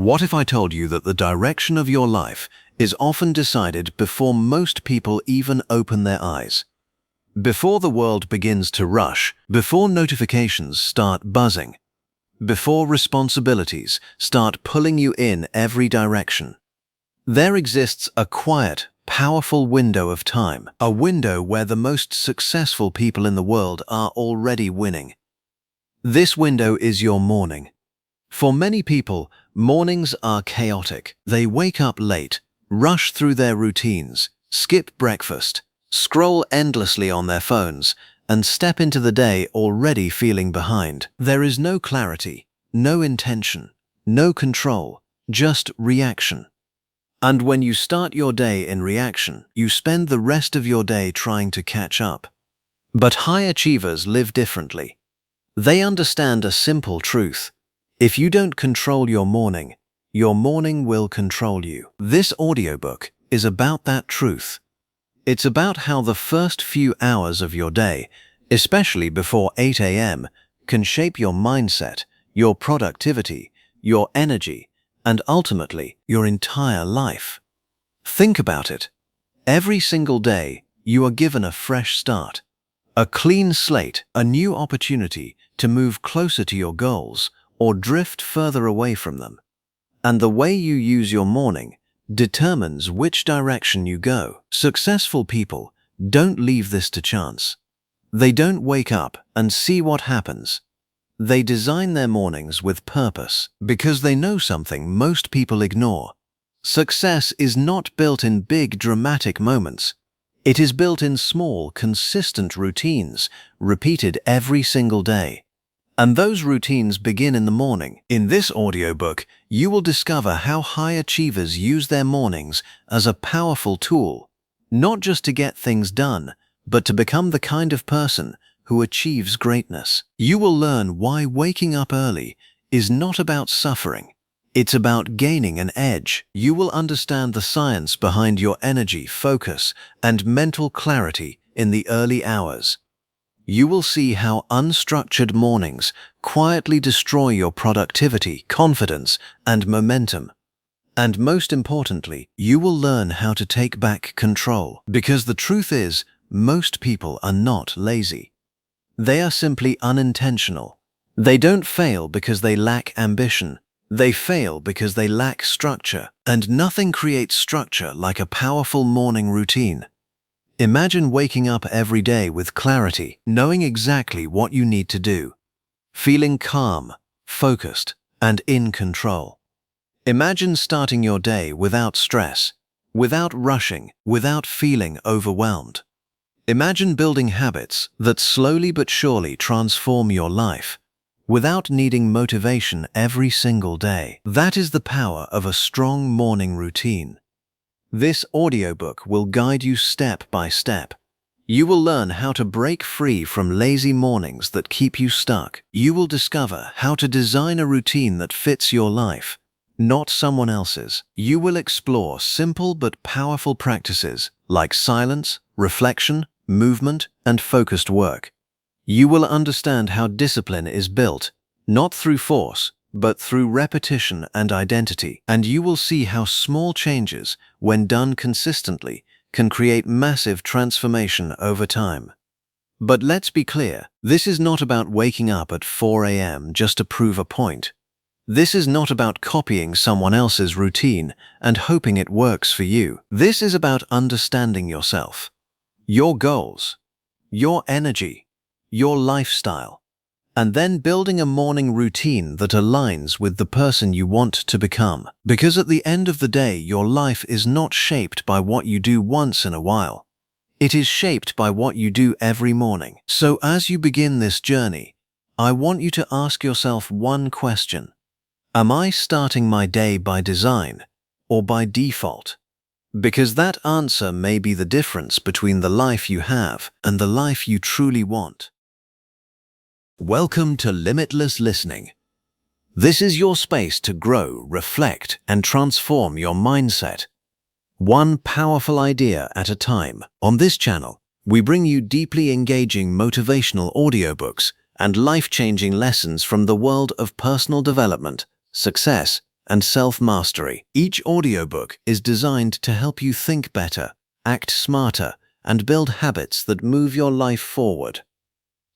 What if I told you that the direction of your life is often decided before most people even open their eyes? Before the world begins to rush, before notifications start buzzing, before responsibilities start pulling you in every direction, there exists a quiet, powerful window of time, a window where the most successful people in the world are already winning. This window is your morning. For many people, mornings are chaotic. They wake up late, rush through their routines, skip breakfast, scroll endlessly on their phones, and step into the day already feeling behind. There is no clarity, no intention, no control, just reaction. And when you start your day in reaction, you spend the rest of your day trying to catch up. But high achievers live differently. They understand a simple truth. If you don't control your morning will control you. This audiobook is about that truth. It's about how the first few hours of your day, especially before 8 a.m., can shape your mindset, your productivity, your energy, and ultimately your entire life. Think about it. Every single day, you are given a fresh start, a clean slate, a new opportunity to move closer to your goals or drift further away from them. And the way you use your morning determines which direction you go. Successful people don't leave this to chance. They don't wake up and see what happens. They design their mornings with purpose because they know something most people ignore. Success is not built in big dramatic moments. It is built in small, consistent routines, repeated every single day. And those routines begin in the morning. In this audiobook, you will discover how high achievers use their mornings as a powerful tool, not just to get things done, but to become the kind of person who achieves greatness. You will learn why waking up early is not about suffering. It's about gaining an edge. You will understand the science behind your energy, focus, and mental clarity in the early hours. You will see how unstructured mornings quietly destroy your productivity, confidence, and momentum. And most importantly, you will learn how to take back control. Because the truth is, most people are not lazy. They are simply unintentional. They don't fail because they lack ambition. They fail because they lack structure. And nothing creates structure like a powerful morning routine. Imagine waking up every day with clarity, knowing exactly what you need to do, feeling calm, focused, and in control. Imagine starting your day without stress, without rushing, without feeling overwhelmed. Imagine building habits that slowly but surely transform your life, without needing motivation every single day. That is the power of a strong morning routine. This audiobook will guide you step by step. You will learn how to break free from lazy mornings that keep you stuck. You will discover how to design a routine that fits your life, not someone else's. You will explore simple but powerful practices like silence, reflection, movement, and focused work. You will understand how discipline is built, not through force, but through repetition and identity. And you will see how small changes, when done consistently, can create massive transformation over time. But let's be clear, this is not about waking up at 4 a.m. just to prove a point. This is not about copying someone else's routine and hoping it works for you. This is about understanding yourself, your goals, your energy, your lifestyle, and then building a morning routine that aligns with the person you want to become. Because at the end of the day, your life is not shaped by what you do once in a while. It is shaped by what you do every morning. So as you begin this journey, I want you to ask yourself one question. Am I starting my day by design or by default? Because that answer may be the difference between the life you have and the life you truly want. Welcome to Limitless Listening. This is your space to grow, reflect, and transform your mindset, one powerful idea at a time. On this channel, we bring you deeply engaging motivational audiobooks and life-changing lessons from the world of personal development, success, and self-mastery. Each audiobook is designed to help you think better, act smarter, and build habits that move your life forward.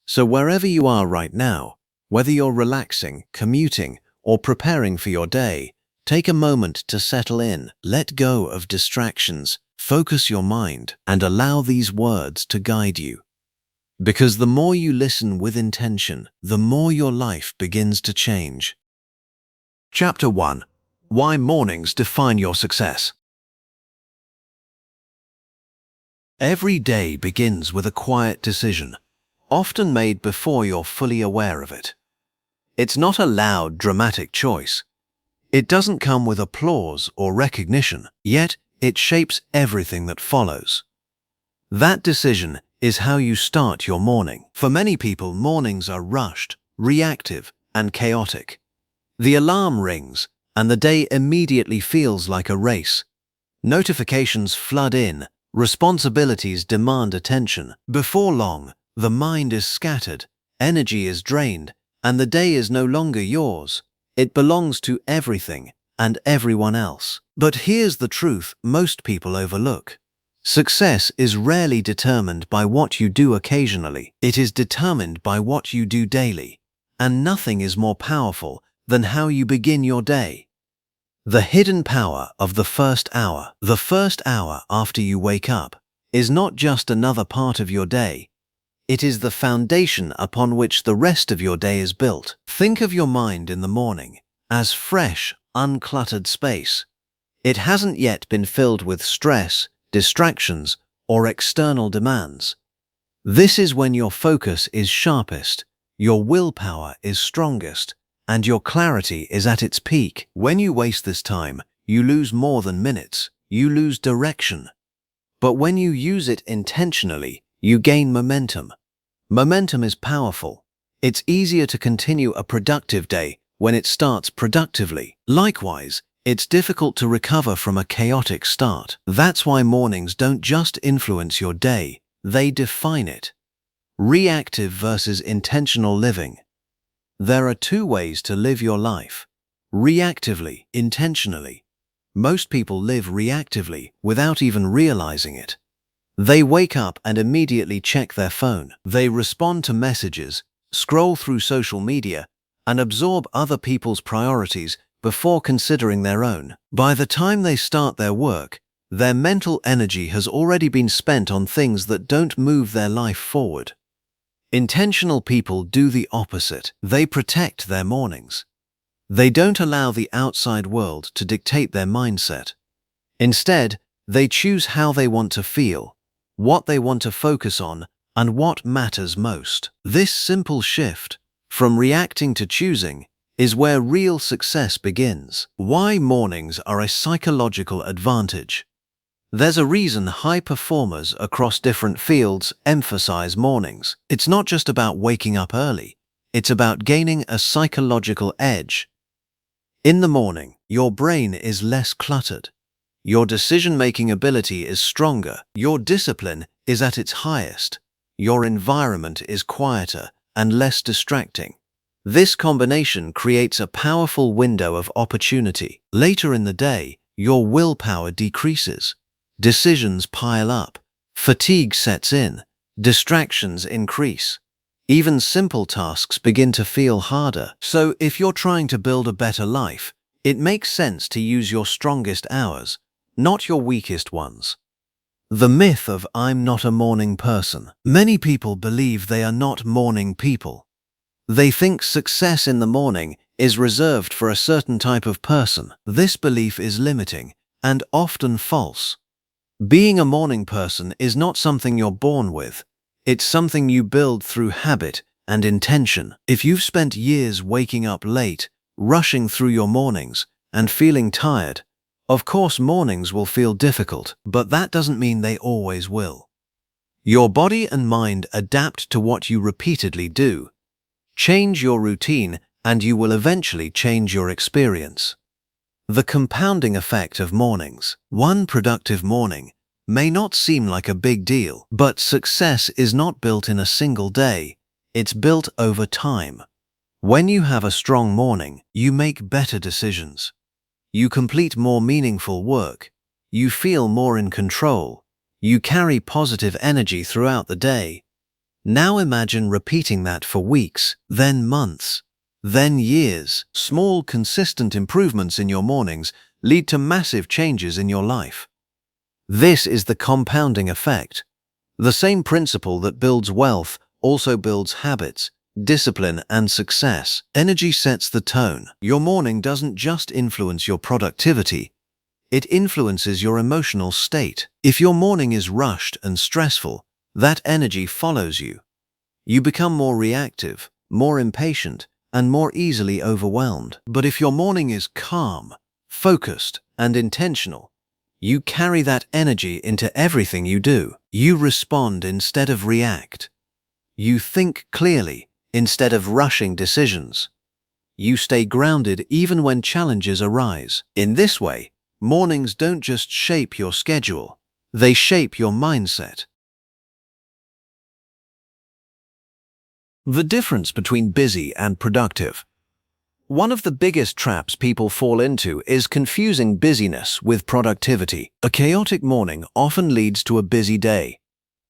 So wherever you are right now, whether you're relaxing, commuting, or preparing for your day, take a moment to settle in, let go of distractions, focus your mind, and allow these words to guide you. Because the more you listen with intention, the more your life begins to change. Chapter 1. Why Mornings Define Your Success. Every day begins with a quiet decision, often made before you're fully aware of it. It's not a loud, dramatic choice. It doesn't come with applause or recognition, yet it shapes everything that follows. That decision is how you start your morning. For many people, mornings are rushed, reactive, and chaotic. The alarm rings, and the day immediately feels like a race. Notifications flood in, responsibilities demand attention. Before long, the mind is scattered, energy is drained, and the day is no longer yours. It belongs to everything and everyone else. But here's the truth most people overlook. Success is rarely determined by what you do occasionally. It is determined by what you do daily. And nothing is more powerful than how you begin your day. The hidden power of the first hour. The first hour after you wake up is not just another part of your day. It is the foundation upon which the rest of your day is built. Think of your mind in the morning as fresh, uncluttered space. It hasn't yet been filled with stress, distractions, or external demands. This is when your focus is sharpest, your willpower is strongest, and your clarity is at its peak. When you waste this time, you lose more than minutes, you lose direction. But when you use it intentionally, you gain momentum. Momentum is powerful. It's easier to continue a productive day when it starts productively. Likewise, it's difficult to recover from a chaotic start. That's why mornings don't just influence your day, they define it. Reactive versus intentional living. There are two ways to live your life: reactively, intentionally. Most people live reactively without even realizing it. They wake up and immediately check their phone. They respond to messages, scroll through social media, and absorb other people's priorities before considering their own. By the time they start their work, their mental energy has already been spent on things that don't move their life forward. Intentional people do the opposite. They protect their mornings. They don't allow the outside world to dictate their mindset. Instead, they choose how they want to feel, what they want to focus on, and what matters most. This simple shift, from reacting to choosing, is where real success begins. Why mornings are a psychological advantage. There's a reason high performers across different fields emphasize mornings. It's not just about waking up early, it's about gaining a psychological edge. In the morning, your brain is less cluttered. Your decision-making ability is stronger. Your discipline is at its highest. Your environment is quieter and less distracting. This combination creates a powerful window of opportunity. Later in the day, your willpower decreases. Decisions pile up. Fatigue sets in. Distractions increase. Even simple tasks begin to feel harder. So if you're trying to build a better life, it makes sense to use your strongest hours, not your weakest ones. The myth of "I'm not a morning person." Many people believe they are not morning people. They think success in the morning is reserved for a certain type of person. This belief is limiting and often false. Being a morning person is not something you're born with. It's something you build through habit and intention. If you've spent years waking up late, rushing through your mornings, and feeling tired, of course mornings will feel difficult, but that doesn't mean they always will. Your body and mind adapt to what you repeatedly do. Change your routine and you will eventually change your experience. The compounding effect of mornings. One productive morning may not seem like a big deal, but success is not built in a single day. It's built over time. When you have a strong morning, you make better decisions. You complete more meaningful work. You feel more in control. You carry positive energy throughout the day. Now imagine repeating that for weeks, then months, then years. Small, consistent improvements in your mornings lead to massive changes in your life. This is the compounding effect. The same principle that builds wealth also builds habits, discipline, and success. Energy sets the tone. Your morning doesn't just influence your productivity, it influences your emotional state. If your morning is rushed and stressful, that energy follows you. You become more reactive, more impatient, and more easily overwhelmed. But if your morning is calm, focused, and intentional, you carry that energy into everything you do. You respond instead of react. You think clearly instead of rushing decisions. You stay grounded even when challenges arise. In this way, mornings don't just shape your schedule, they shape your mindset. The difference between busy and productive. One of the biggest traps people fall into is confusing busyness with productivity. A chaotic morning often leads to a busy day.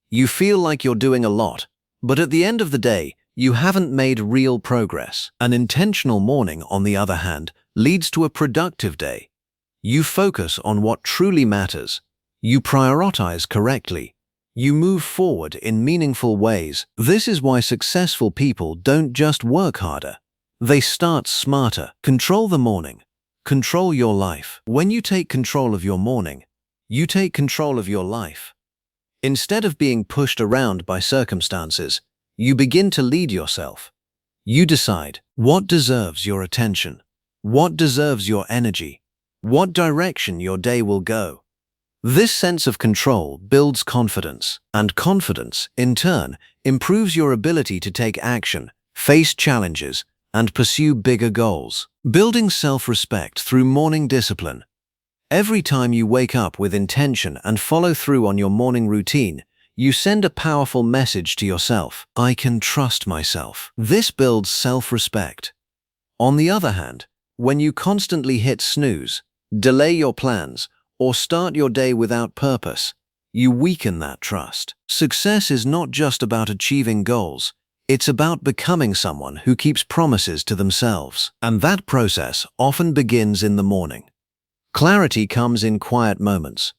You feel like you're doing a lot, but at the end of the day, you haven't made real progress. An intentional morning, on the other hand, leads to a productive day. You focus on what truly matters. You prioritize correctly. You move forward in meaningful ways. This is why successful people don't just work harder. They start smarter. Control the morning. Control your life. When you take control of your morning, you take control of your life. Instead of being pushed around by circumstances, you begin to lead yourself. You decide what deserves your attention, what deserves your energy, what direction your day will go. This sense of control builds confidence, and confidence, in turn, improves your ability to take action, face challenges, and pursue bigger goals. Building self-respect through morning discipline. Every time you wake up with intention and follow through on your morning routine, you send a powerful message to yourself. I can trust myself. This builds self-respect. On the other hand, when you constantly hit snooze, delay your plans, or start your day without purpose, you weaken that trust. Success is not just about achieving goals. It's about becoming someone who keeps promises to themselves. And that process often begins in the morning. Clarity comes in quiet moments.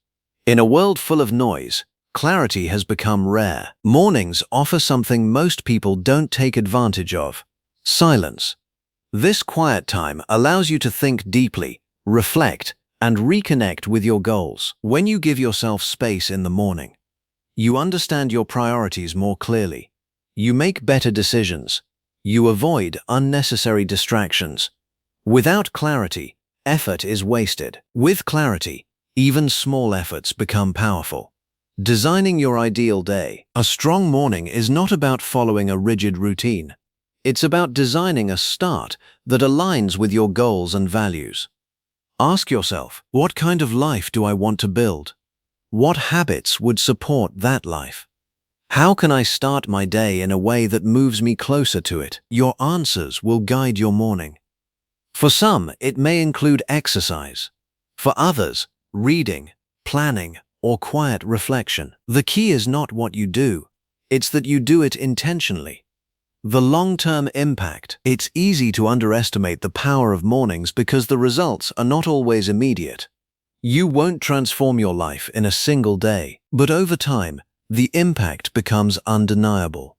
In a world full of noise, clarity has become rare. Mornings offer something most people don't take advantage of: silence. This quiet time allows you to think deeply, reflect, and reconnect with your goals. When you give yourself space in the morning, you understand your priorities more clearly. You make better decisions. You avoid unnecessary distractions. Without clarity, effort is wasted. With clarity, even small efforts become powerful. Designing your ideal day. A strong morning is not about following a rigid routine. It's about designing a start that aligns with your goals and values. Ask yourself, what kind of life do I want to build? What habits would support that life? How can I start my day in a way that moves me closer to it? Your answers will guide your morning. For some, it may include exercise. For others, reading, planning, or quiet reflection. The key is not what you do, it's that you do it intentionally. The long-term impact. It's easy to underestimate the power of mornings because the results are not always immediate. You won't transform your life in a single day, but over time, the impact becomes undeniable.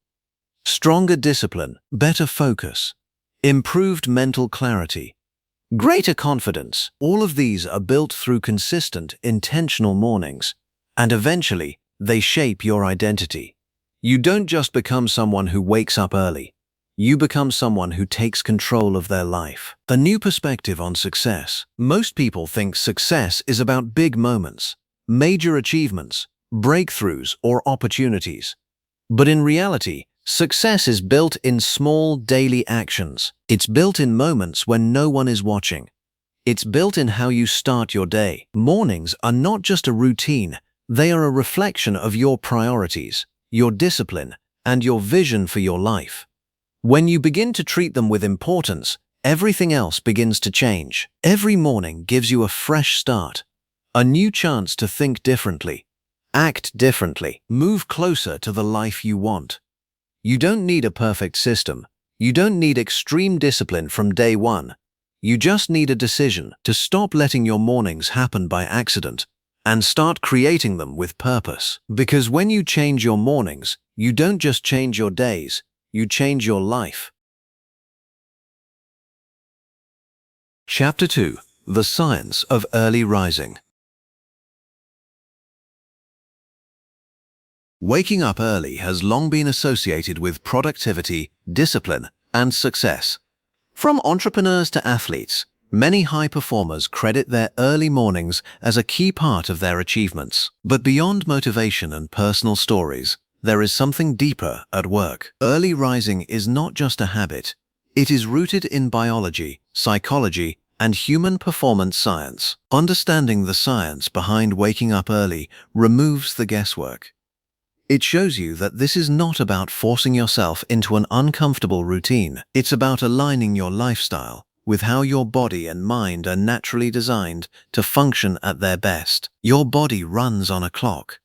Stronger discipline, better focus, improved mental clarity, greater confidence. All of these are built through consistent, intentional mornings, and eventually, they shape your identity. You don't just become someone who wakes up early. You become someone who takes control of their life. A new perspective on success. Most people think success is about big moments, major achievements, breakthroughs, or opportunities. But in reality, success is built in small daily actions. It's built in moments when no one is watching. It's built in how you start your day. Mornings are not just a routine, they are a reflection of your priorities, your discipline, and your vision for your life. When you begin to treat them with importance, everything else begins to change. Every morning gives you a fresh start, a new chance to think differently, act differently, move closer to the life you want. You don't need a perfect system. You don't need extreme discipline from day one. You just need a decision to stop letting your mornings happen by accident and start creating them with purpose. Because when you change your mornings, you don't just change your days, you change your life. Chapter 2: The Science of Early Rising. Waking up early has long been associated with productivity, discipline, and success. From entrepreneurs to athletes, many high performers credit their early mornings as a key part of their achievements. But beyond motivation and personal stories, there is something deeper at work. Early rising is not just a habit. It is rooted in biology, psychology, and human performance science. Understanding the science behind waking up early removes the guesswork. It shows you that this is not about forcing yourself into an uncomfortable routine. It's about aligning your lifestyle with how your body and mind are naturally designed to function at their best. Your body runs on a clock.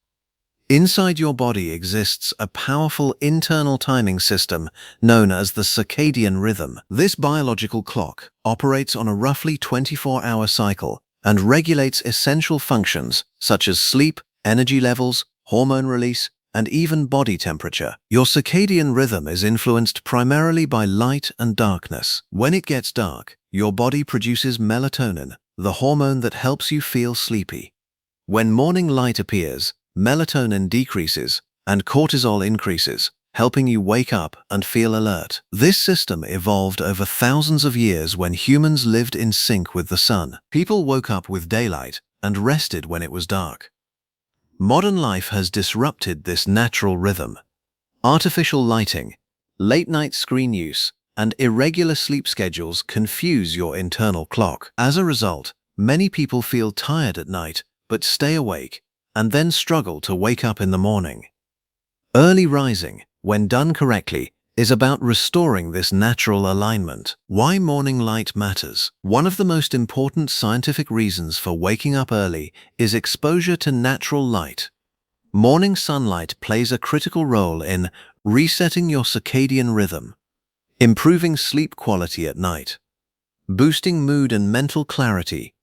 Inside your body exists a powerful internal timing system known as the circadian rhythm. This biological clock operates on a roughly 24-hour cycle and regulates essential functions such as sleep, energy levels, hormone release, and even body temperature. Your circadian rhythm is influenced primarily by light and darkness. When it gets dark, your body produces melatonin, the hormone that helps you feel sleepy. When morning light appears, melatonin decreases and cortisol increases, helping you wake up and feel alert. This system evolved over thousands of years when humans lived in sync with the sun. People woke up with daylight and rested when it was dark. Modern life has disrupted this natural rhythm. Artificial lighting, late-night screen use, and irregular sleep schedules confuse your internal clock. As a result, many people feel tired at night but stay awake and then struggle to wake up in the morning. Early rising, when done correctly, is about restoring this natural alignment. Why morning light matters. One of the most important scientific reasons for waking up early is exposure to natural light. Morning sunlight plays a critical role in resetting your circadian rhythm, improving sleep quality at night, boosting mood and mental clarity,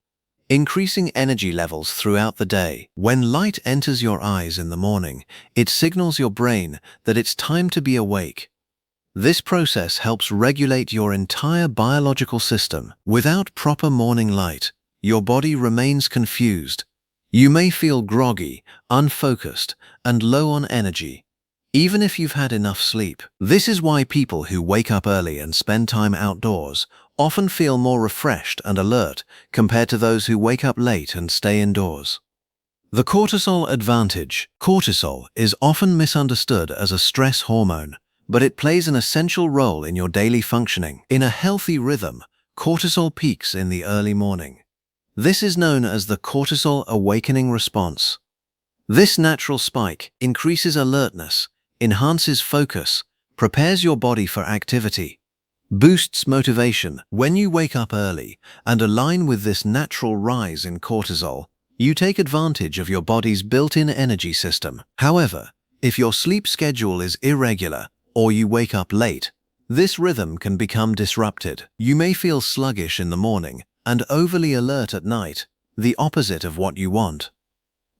increasing energy levels throughout the day. When light enters your eyes in the morning, it signals your brain that it's time to be awake. This process helps regulate your entire biological system. Without proper morning light, your body remains confused. You may feel groggy, unfocused, and low on energy, even if you've had enough sleep. This is why people who wake up early and spend time outdoors often feel more refreshed and alert compared to those who wake up late and stay indoors. The cortisol advantage. Cortisol is often misunderstood as a stress hormone, but it plays an essential role in your daily functioning. In a healthy rhythm, cortisol peaks in the early morning. This is known as the cortisol awakening response. This natural spike increases alertness, enhances focus, prepares your body for activity, boosts motivation. When you wake up early and align with this natural rise in cortisol, you take advantage of your body's built-in energy system. However, if your sleep schedule is irregular, or you wake up late, this rhythm can become disrupted. You may feel sluggish in the morning and overly alert at night, the opposite of what you want.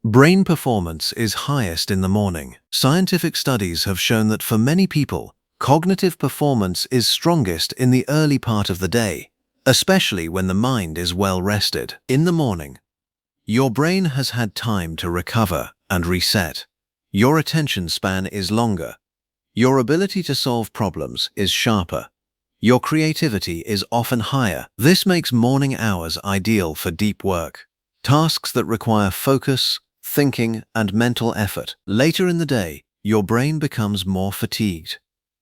Brain performance is highest in the morning. Scientific studies have shown that for many people, cognitive performance is strongest in the early part of the day, especially when the mind is well rested. In the morning, your brain has had time to recover and reset. Your attention span is longer. Your ability to solve problems is sharper. Your creativity is often higher. This makes morning hours ideal for deep work, tasks that require focus, thinking, and mental effort. Later in the day, your brain becomes more fatigued.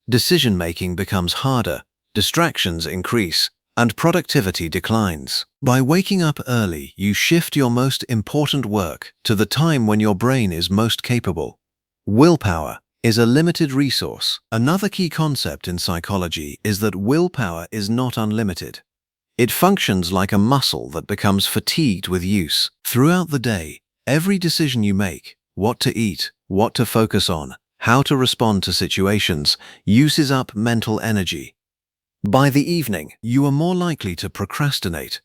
Decision-making becomes harder, distractions increase, and productivity declines. By waking up early, you shift your most important work to the time when your brain is most capable. Willpower is a limited resource. Another key concept in psychology is that willpower is not unlimited. It functions like a muscle that becomes fatigued with use. Throughout the day, every decision you make, what to eat, what to focus on, how to respond to situations, uses up mental energy. By the evening, you are more likely to procrastinate.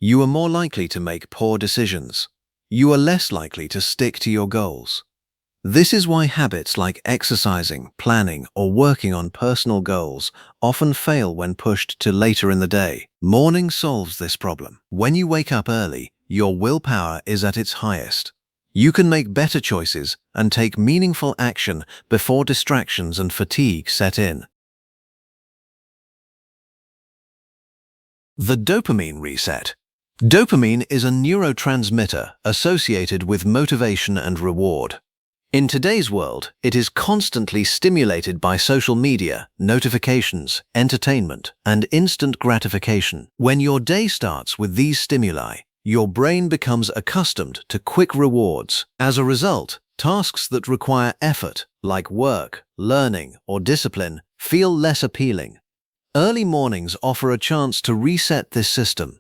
You are more likely to make poor decisions. You are less likely to stick to your goals. This is why habits like exercising, planning, or working on personal goals often fail when pushed to later in the day. Morning solves this problem. When you wake up early, your willpower is at its highest. You can make better choices and take meaningful action before distractions and fatigue set in. The dopamine reset. Dopamine is a neurotransmitter associated with motivation and reward. In today's world, it is constantly stimulated by social media, notifications, entertainment, and instant gratification. When your day starts with these stimuli, your brain becomes accustomed to quick rewards. As a result, tasks that require effort, like work, learning, or discipline, feel less appealing. Early mornings offer a chance to reset this system.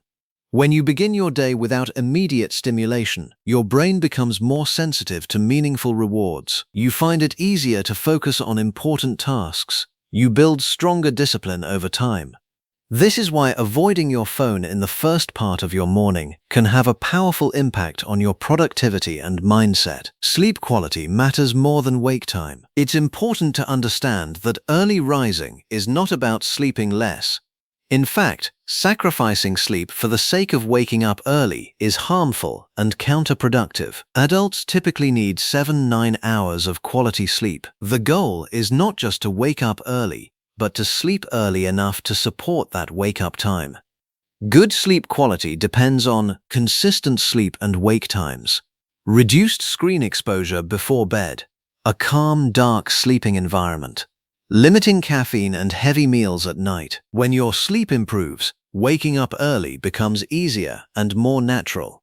When you begin your day without immediate stimulation, your brain becomes more sensitive to meaningful rewards. You find it easier to focus on important tasks. You build stronger discipline over time. This is why avoiding your phone in the first part of your morning can have a powerful impact on your productivity and mindset. Sleep quality matters more than wake time. It's important to understand that early rising is not about sleeping less. In fact, sacrificing sleep for the sake of waking up early is harmful and counterproductive. Adults typically need 7–9 hours of quality sleep. The goal is not just to wake up early, but to sleep early enough to support that wake-up time. Good sleep quality depends on consistent sleep and wake times, reduced screen exposure before bed, a calm, dark sleeping environment, limiting caffeine and heavy meals at night. When your sleep improves, waking up early becomes easier and more natural.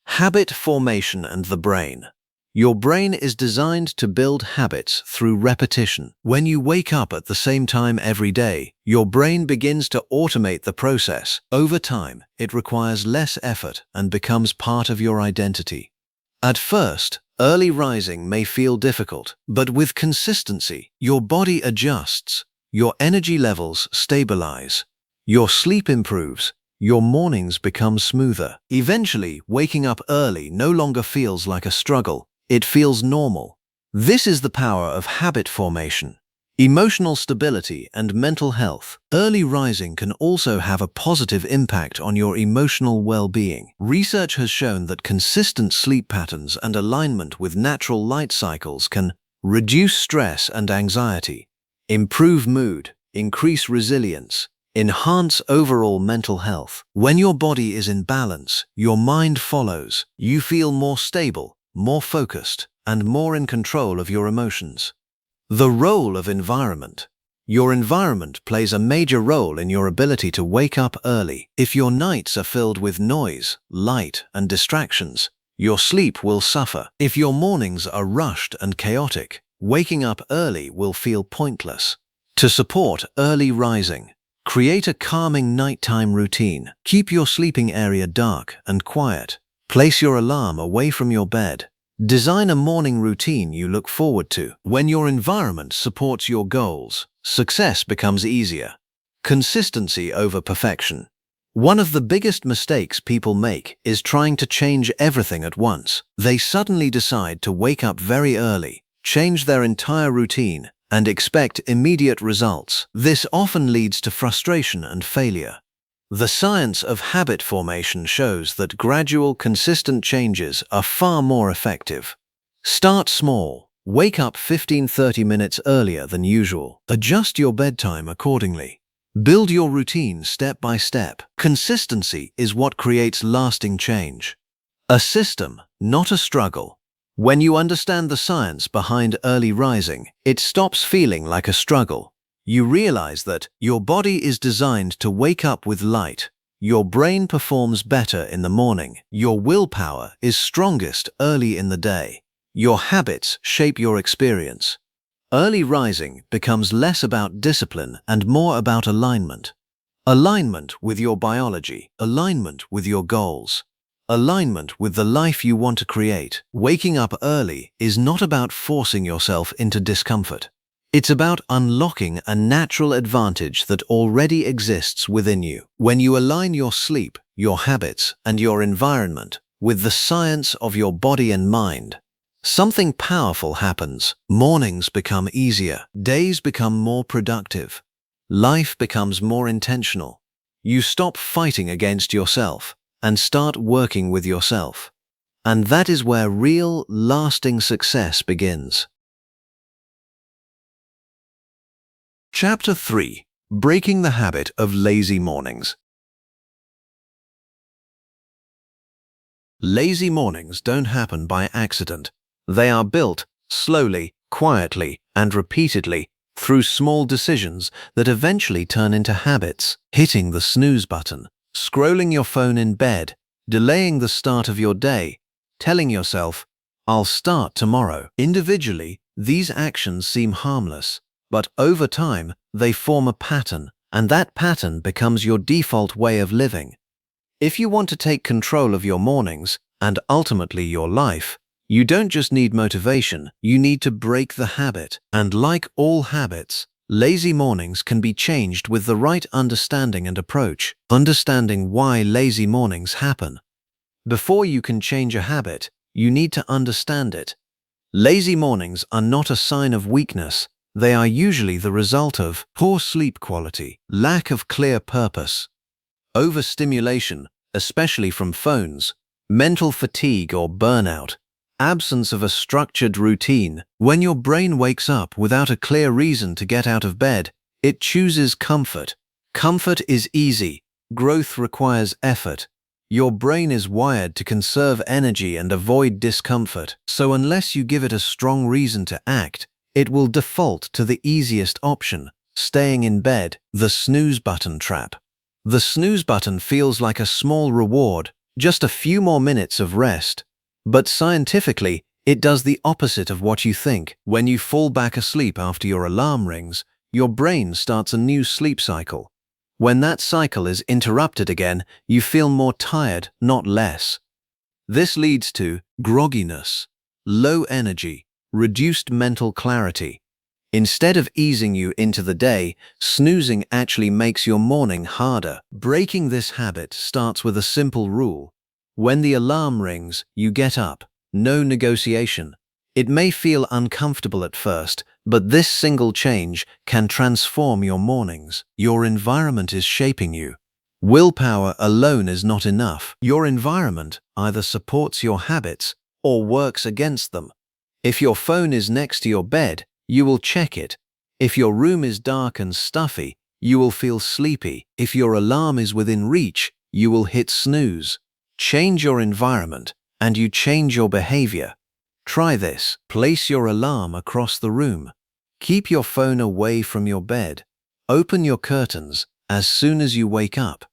Habit formation and the brain. Your brain is designed to build habits through repetition. When you wake up at the same time every day, your brain begins to automate the process. Over time, it requires less effort and becomes part of your identity. At first, early rising may feel difficult, but with consistency, your body adjusts, your energy levels stabilize, your sleep improves, your mornings become smoother. Eventually, waking up early no longer feels like a struggle. It feels normal. This is the power of habit formation. Emotional stability and mental health. Early rising can also have a positive impact on your emotional well-being. Research has shown that consistent sleep patterns and alignment with natural light cycles can reduce stress and anxiety, improve mood, increase resilience, enhance overall mental health. When your body is in balance, your mind follows. You feel more stable, more focused, and more in control of your emotions. The role of environment. Your environment plays a major role in your ability to wake up early. If your nights are filled with noise, light, and distractions, your sleep will suffer. If your mornings are rushed and chaotic, waking up early will feel pointless. To support early rising, create a calming nighttime routine. Keep your sleeping area dark and quiet. Place your alarm away from your bed. Design a morning routine you look forward to. When your environment supports your goals, success becomes easier. Consistency over perfection. One of the biggest mistakes people make is trying to change everything at once. They suddenly decide to wake up very early, change their entire routine, and expect immediate results. This often leads to frustration and failure. The science of habit formation shows that gradual, consistent changes are far more effective. Start small. Wake up 15–30 minutes earlier than usual. Adjust your bedtime accordingly. Build your routine step by step. Consistency is what creates lasting change. A system, not a struggle. When you understand the science behind early rising, it stops feeling like a struggle. You realize that your body is designed to wake up with light. Your brain performs better in the morning. Your willpower is strongest early in the day. Your habits shape your experience. Early rising becomes less about discipline and more about alignment. Alignment with your biology, alignment with your goals, alignment with the life you want to create. Waking up early is not about forcing yourself into discomfort. It's about unlocking a natural advantage that already exists within you. When you align your sleep, your habits, and your environment with the science of your body and mind, something powerful happens. Mornings become easier, days become more productive, life becomes more intentional. You stop fighting against yourself and start working with yourself. And that is where real, lasting success begins. Chapter 3: Breaking the Habit of Lazy Mornings. Lazy mornings don't happen by accident. They are built slowly, quietly, and repeatedly through small decisions that eventually turn into habits. Hitting the snooze button, scrolling your phone in bed, delaying the start of your day, telling yourself, "I'll start tomorrow." Individually, these actions seem harmless, but over time, they form a pattern, and that pattern becomes your default way of living. If you want to take control of your mornings, and ultimately your life, you don't just need motivation, you need to break the habit. And like all habits, lazy mornings can be changed with the right understanding and approach. Understanding why lazy mornings happen. Before you can change a habit, you need to understand it. Lazy mornings are not a sign of weakness. They are usually the result of poor sleep quality, lack of clear purpose, overstimulation, especially from phones, mental fatigue or burnout, absence of a structured routine. When your brain wakes up without a clear reason to get out of bed, it chooses comfort. Comfort is easy. Growth requires effort. Your brain is wired to conserve energy and avoid discomfort, so unless you give it a strong reason to act, it will default to the easiest option, staying in bed. The snooze button trap. The snooze button feels like a small reward, just a few more minutes of rest. But scientifically, it does the opposite of what you think. When you fall back asleep after your alarm rings, your brain starts a new sleep cycle. When that cycle is interrupted again, you feel more tired, not less. This leads to grogginess, low energy, reduced mental clarity. Instead of easing you into the day, snoozing actually makes your morning harder. Breaking this habit starts with a simple rule. When the alarm rings, you get up. No negotiation. It may feel uncomfortable at first, but this single change can transform your mornings. Your environment is shaping you. Willpower alone is not enough. Your environment either supports your habits or works against them. If your phone is next to your bed, you will check it. If your room is dark and stuffy, you will feel sleepy. If your alarm is within reach, you will hit snooze. Change your environment, and you change your behavior. Try this. Place your alarm across the room. Keep your phone away from your bed. Open your curtains as soon as you wake up.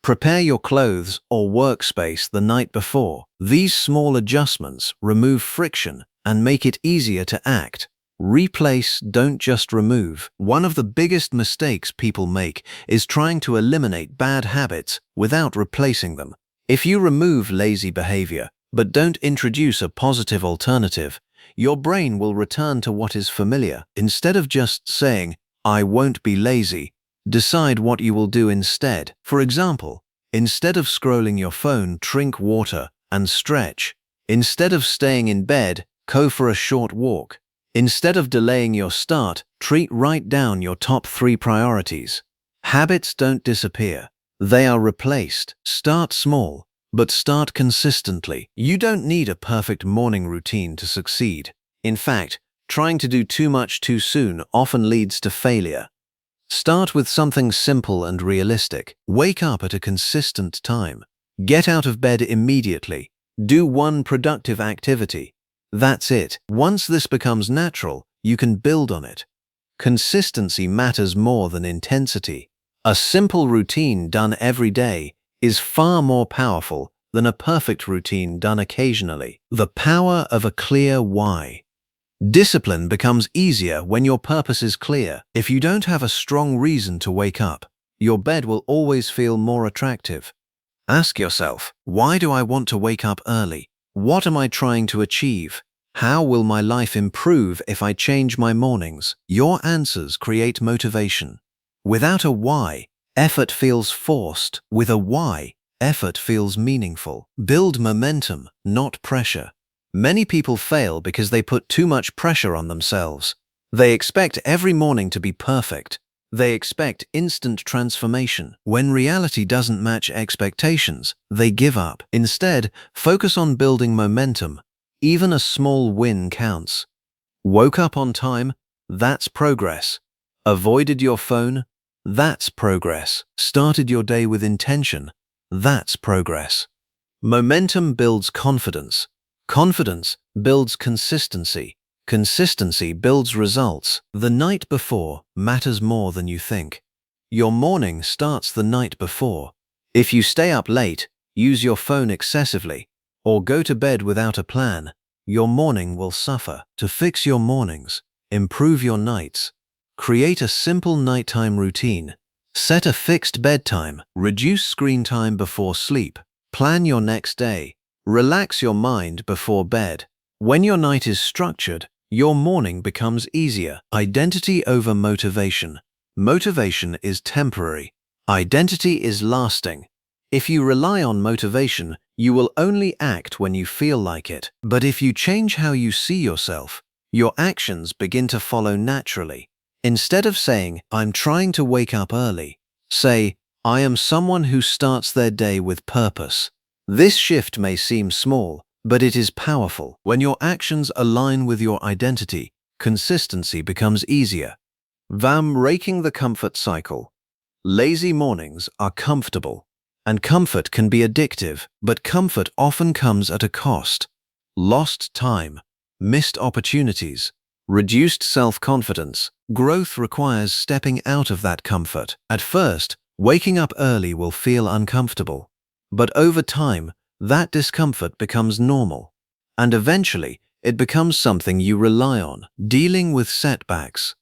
Prepare your clothes or workspace the night before. These small adjustments remove friction and make it easier to act. Replace, don't just remove. One of the biggest mistakes people make is trying to eliminate bad habits without replacing them. If you remove lazy behavior, but don't introduce a positive alternative, your brain will return to what is familiar. Instead of just saying, "I won't be lazy," decide what you will do instead. For example, instead of scrolling your phone, drink water and stretch. Instead of staying in bed, go for a short walk. Instead of delaying your start, write down your top 3 priorities. Habits don't disappear. They are replaced. Start small, but start consistently. You don't need a perfect morning routine to succeed. In fact, trying to do too much too soon often leads to failure. Start with something simple and realistic. Wake up at a consistent time. Get out of bed immediately. Do one productive activity. That's it. Once this becomes natural, you can build on it. Consistency matters more than intensity. A simple routine done every day is far more powerful than a perfect routine done occasionally. The power of a clear why. Discipline becomes easier when your purpose is clear. If you don't have a strong reason to wake up, your bed will always feel more attractive. Ask yourself, why do I want to wake up early? What am I trying to achieve? How will my life improve if I change my mornings? Your answers create motivation. Without a why, effort feels forced. With a why, effort feels meaningful. Build momentum, not pressure. Many people fail because they put too much pressure on themselves. They expect every morning to be perfect. They expect instant transformation. When reality doesn't match expectations, they give up. Instead, focus on building momentum. Even a small win counts. Woke up on time? That's progress. Avoided your phone? That's progress. Started your day with intention? That's progress. Momentum builds confidence. Confidence builds consistency. Consistency builds results. The night before matters more than you think. Your morning starts the night before. If you stay up late, use your phone excessively, or go to bed without a plan, your morning will suffer. To fix your mornings, improve your nights. Create a simple nighttime routine. Set a fixed bedtime. Reduce screen time before sleep. Plan your next day. Relax your mind before bed. When your night is structured, your morning becomes easier. Identity over motivation. Motivation is temporary. Identity is lasting. If you rely on motivation, you will only act when you feel like it. But if you change how you see yourself, your actions begin to follow naturally. Instead of saying, "I'm trying to wake up early," say, "I am someone who starts their day with purpose." This shift may seem small, but it is powerful. When your actions align with your identity, consistency becomes easier. Breaking the comfort cycle. Lazy mornings are comfortable, and comfort can be addictive, but comfort often comes at a cost. Lost time, missed opportunities, reduced self-confidence. Growth requires stepping out of that comfort. At first, waking up early will feel uncomfortable, but over time, that discomfort becomes normal, and eventually, it becomes something you rely on. Dealing with setbacks.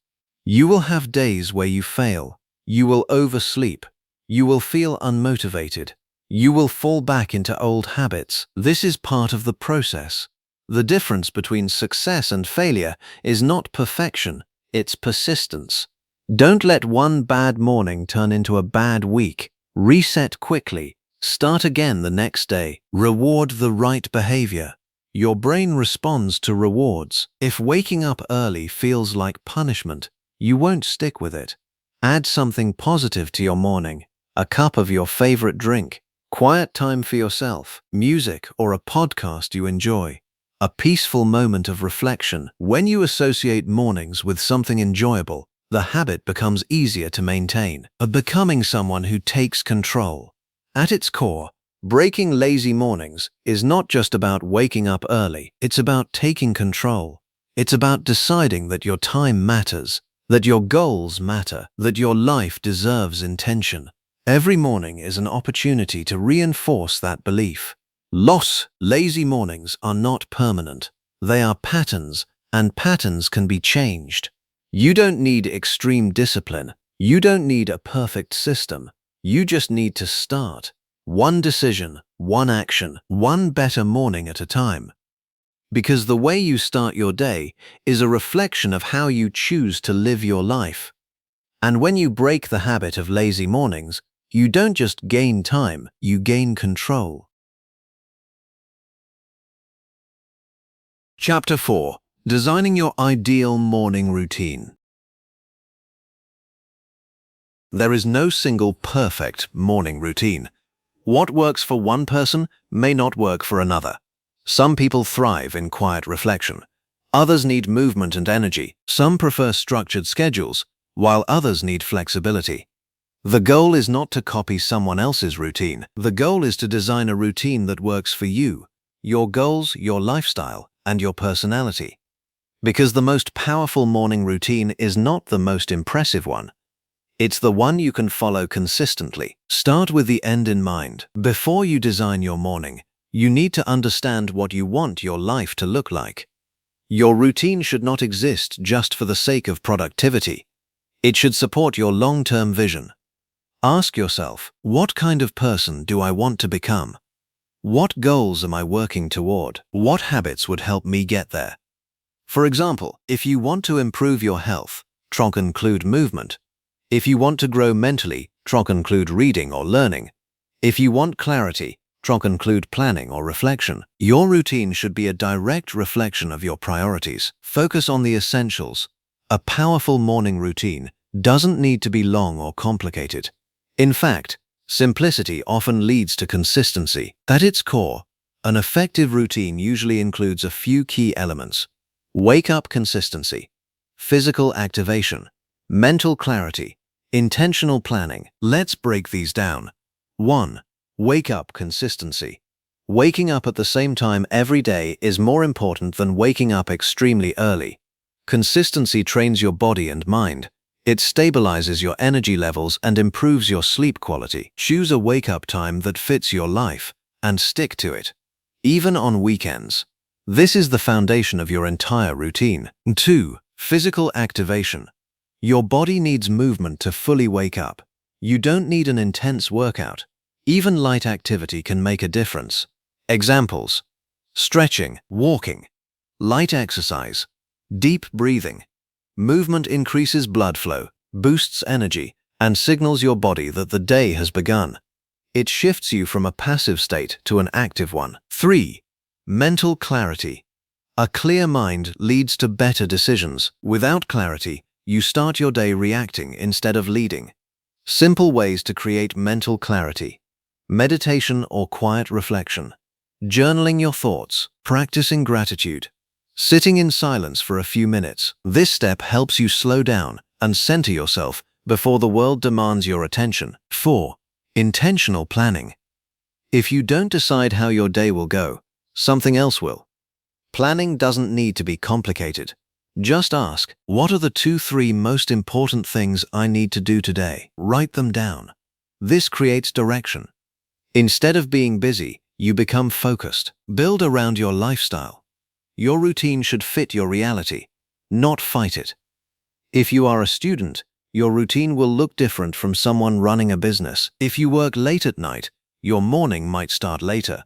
You will have days where you fail. You will oversleep. You will feel unmotivated. You will fall back into old habits. This is part of the process. The difference between success and failure is not perfection, it's persistence. Don't let one bad morning turn into a bad week. Reset quickly. Start again the next day. Reward the right behavior. Your brain responds to rewards. If waking up early feels like punishment, you won't stick with it. Add something positive to your morning. A cup of your favorite drink. Quiet time for yourself. Music or a podcast you enjoy. A peaceful moment of reflection. When you associate mornings with something enjoyable, the habit becomes easier to maintain. Becoming someone who takes control. At its core, breaking lazy mornings is not just about waking up early. It's about taking control. It's about deciding that your time matters, that your goals matter, that your life deserves intention. Every morning is an opportunity to reinforce that belief. Lazy mornings are not permanent. They are patterns, and patterns can be changed. You don't need extreme discipline. You don't need a perfect system. You just need to start. One decision, one action, one better morning at a time. Because the way you start your day is a reflection of how you choose to live your life. And when you break the habit of lazy mornings, you don't just gain time, you gain control. Chapter 4. Designing your ideal morning routine. There is no single perfect morning routine. What works for one person may not work for another. Some people thrive in quiet reflection. Others need movement and energy. Some prefer structured schedules, while others need flexibility. The goal is not to copy someone else's routine. The goal is to design a routine that works for you, your goals, your lifestyle, and your personality. Because the most powerful morning routine is not the most impressive one. It's the one you can follow consistently. Start with the end in mind. Before you design your morning, you need to understand what you want your life to look like. Your routine should not exist just for the sake of productivity. It should support your long-term vision. Ask yourself, what kind of person do I want to become? What goals am I working toward? What habits would help me get there? For example, if you want to improve your health, try to include movement. If you want to grow mentally, try to include reading or learning. If you want clarity, try to include planning or reflection. Your routine should be a direct reflection of your priorities. Focus on the essentials. A powerful morning routine doesn't need to be long or complicated. In fact, simplicity often leads to consistency. At its core, an effective routine usually includes a few key elements: wake-up consistency, physical activation, mental clarity, intentional planning. Let's break these down. 1. Wake-up consistency. Waking up at the same time every day is more important than waking up extremely early. Consistency trains your body and mind. It stabilizes your energy levels and improves your sleep quality. Choose a wake-up time that fits your life and stick to it, even on weekends. This is the foundation of your entire routine. 2. Physical activation. Your body needs movement to fully wake up. You don't need an intense workout. Even light activity can make a difference. Examples: stretching, walking, light exercise, deep breathing. Movement increases blood flow, boosts energy, and signals your body that the day has begun. It shifts you from a passive state to an active one. 3. Mental clarity. A clear mind leads to better decisions. Without clarity, you start your day reacting instead of leading. Simple ways to create mental clarity: meditation or quiet reflection, journaling your thoughts, practicing gratitude, sitting in silence for a few minutes. This step helps you slow down and center yourself before the world demands your attention. 4. Intentional planning. If you don't decide how your day will go, something else will. Planning doesn't need to be complicated. Just ask, what are the 2-3 most important things I need to do today? Write them down. This creates direction. Instead of being busy, you become focused. Build around your lifestyle. Your routine should fit your reality, not fight it. If you are a student, your routine will look different from someone running a business. If you work late at night, your morning might start later.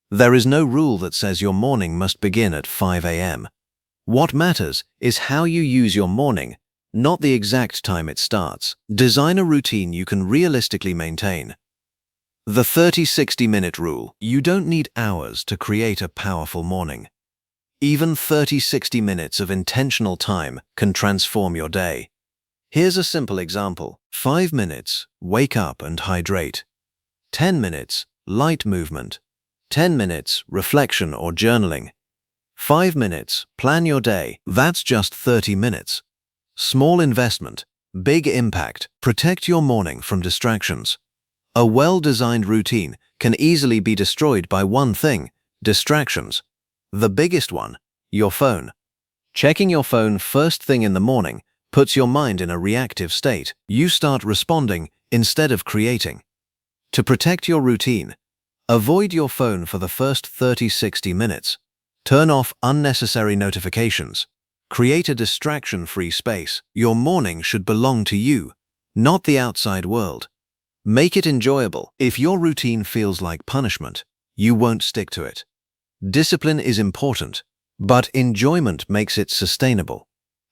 There is no rule that says your morning must begin at 5 a.m. What matters is how you use your morning, not the exact time it starts. Design a routine you can realistically maintain. The 30-60-minute rule. You don't need hours to create a powerful morning. Even 30-60 minutes of intentional time can transform your day. Here's a simple example. 5 minutes, wake up and hydrate. 10 minutes, light movement. 10 minutes, reflection or journaling. 5 minutes, plan your day. That's just 30 minutes. Small investment, big impact. Protect your morning from distractions. A well-designed routine can easily be destroyed by one thing: distractions. The biggest one, your phone. Checking your phone first thing in the morning puts your mind in a reactive state. You start responding instead of creating. To protect your routine, avoid your phone for the first 30-60 minutes. Turn off unnecessary notifications. Create a distraction-free space. Your morning should belong to you, not the outside world. Make it enjoyable. If your routine feels like punishment, you won't stick to it. Discipline is important, but enjoyment makes it sustainable.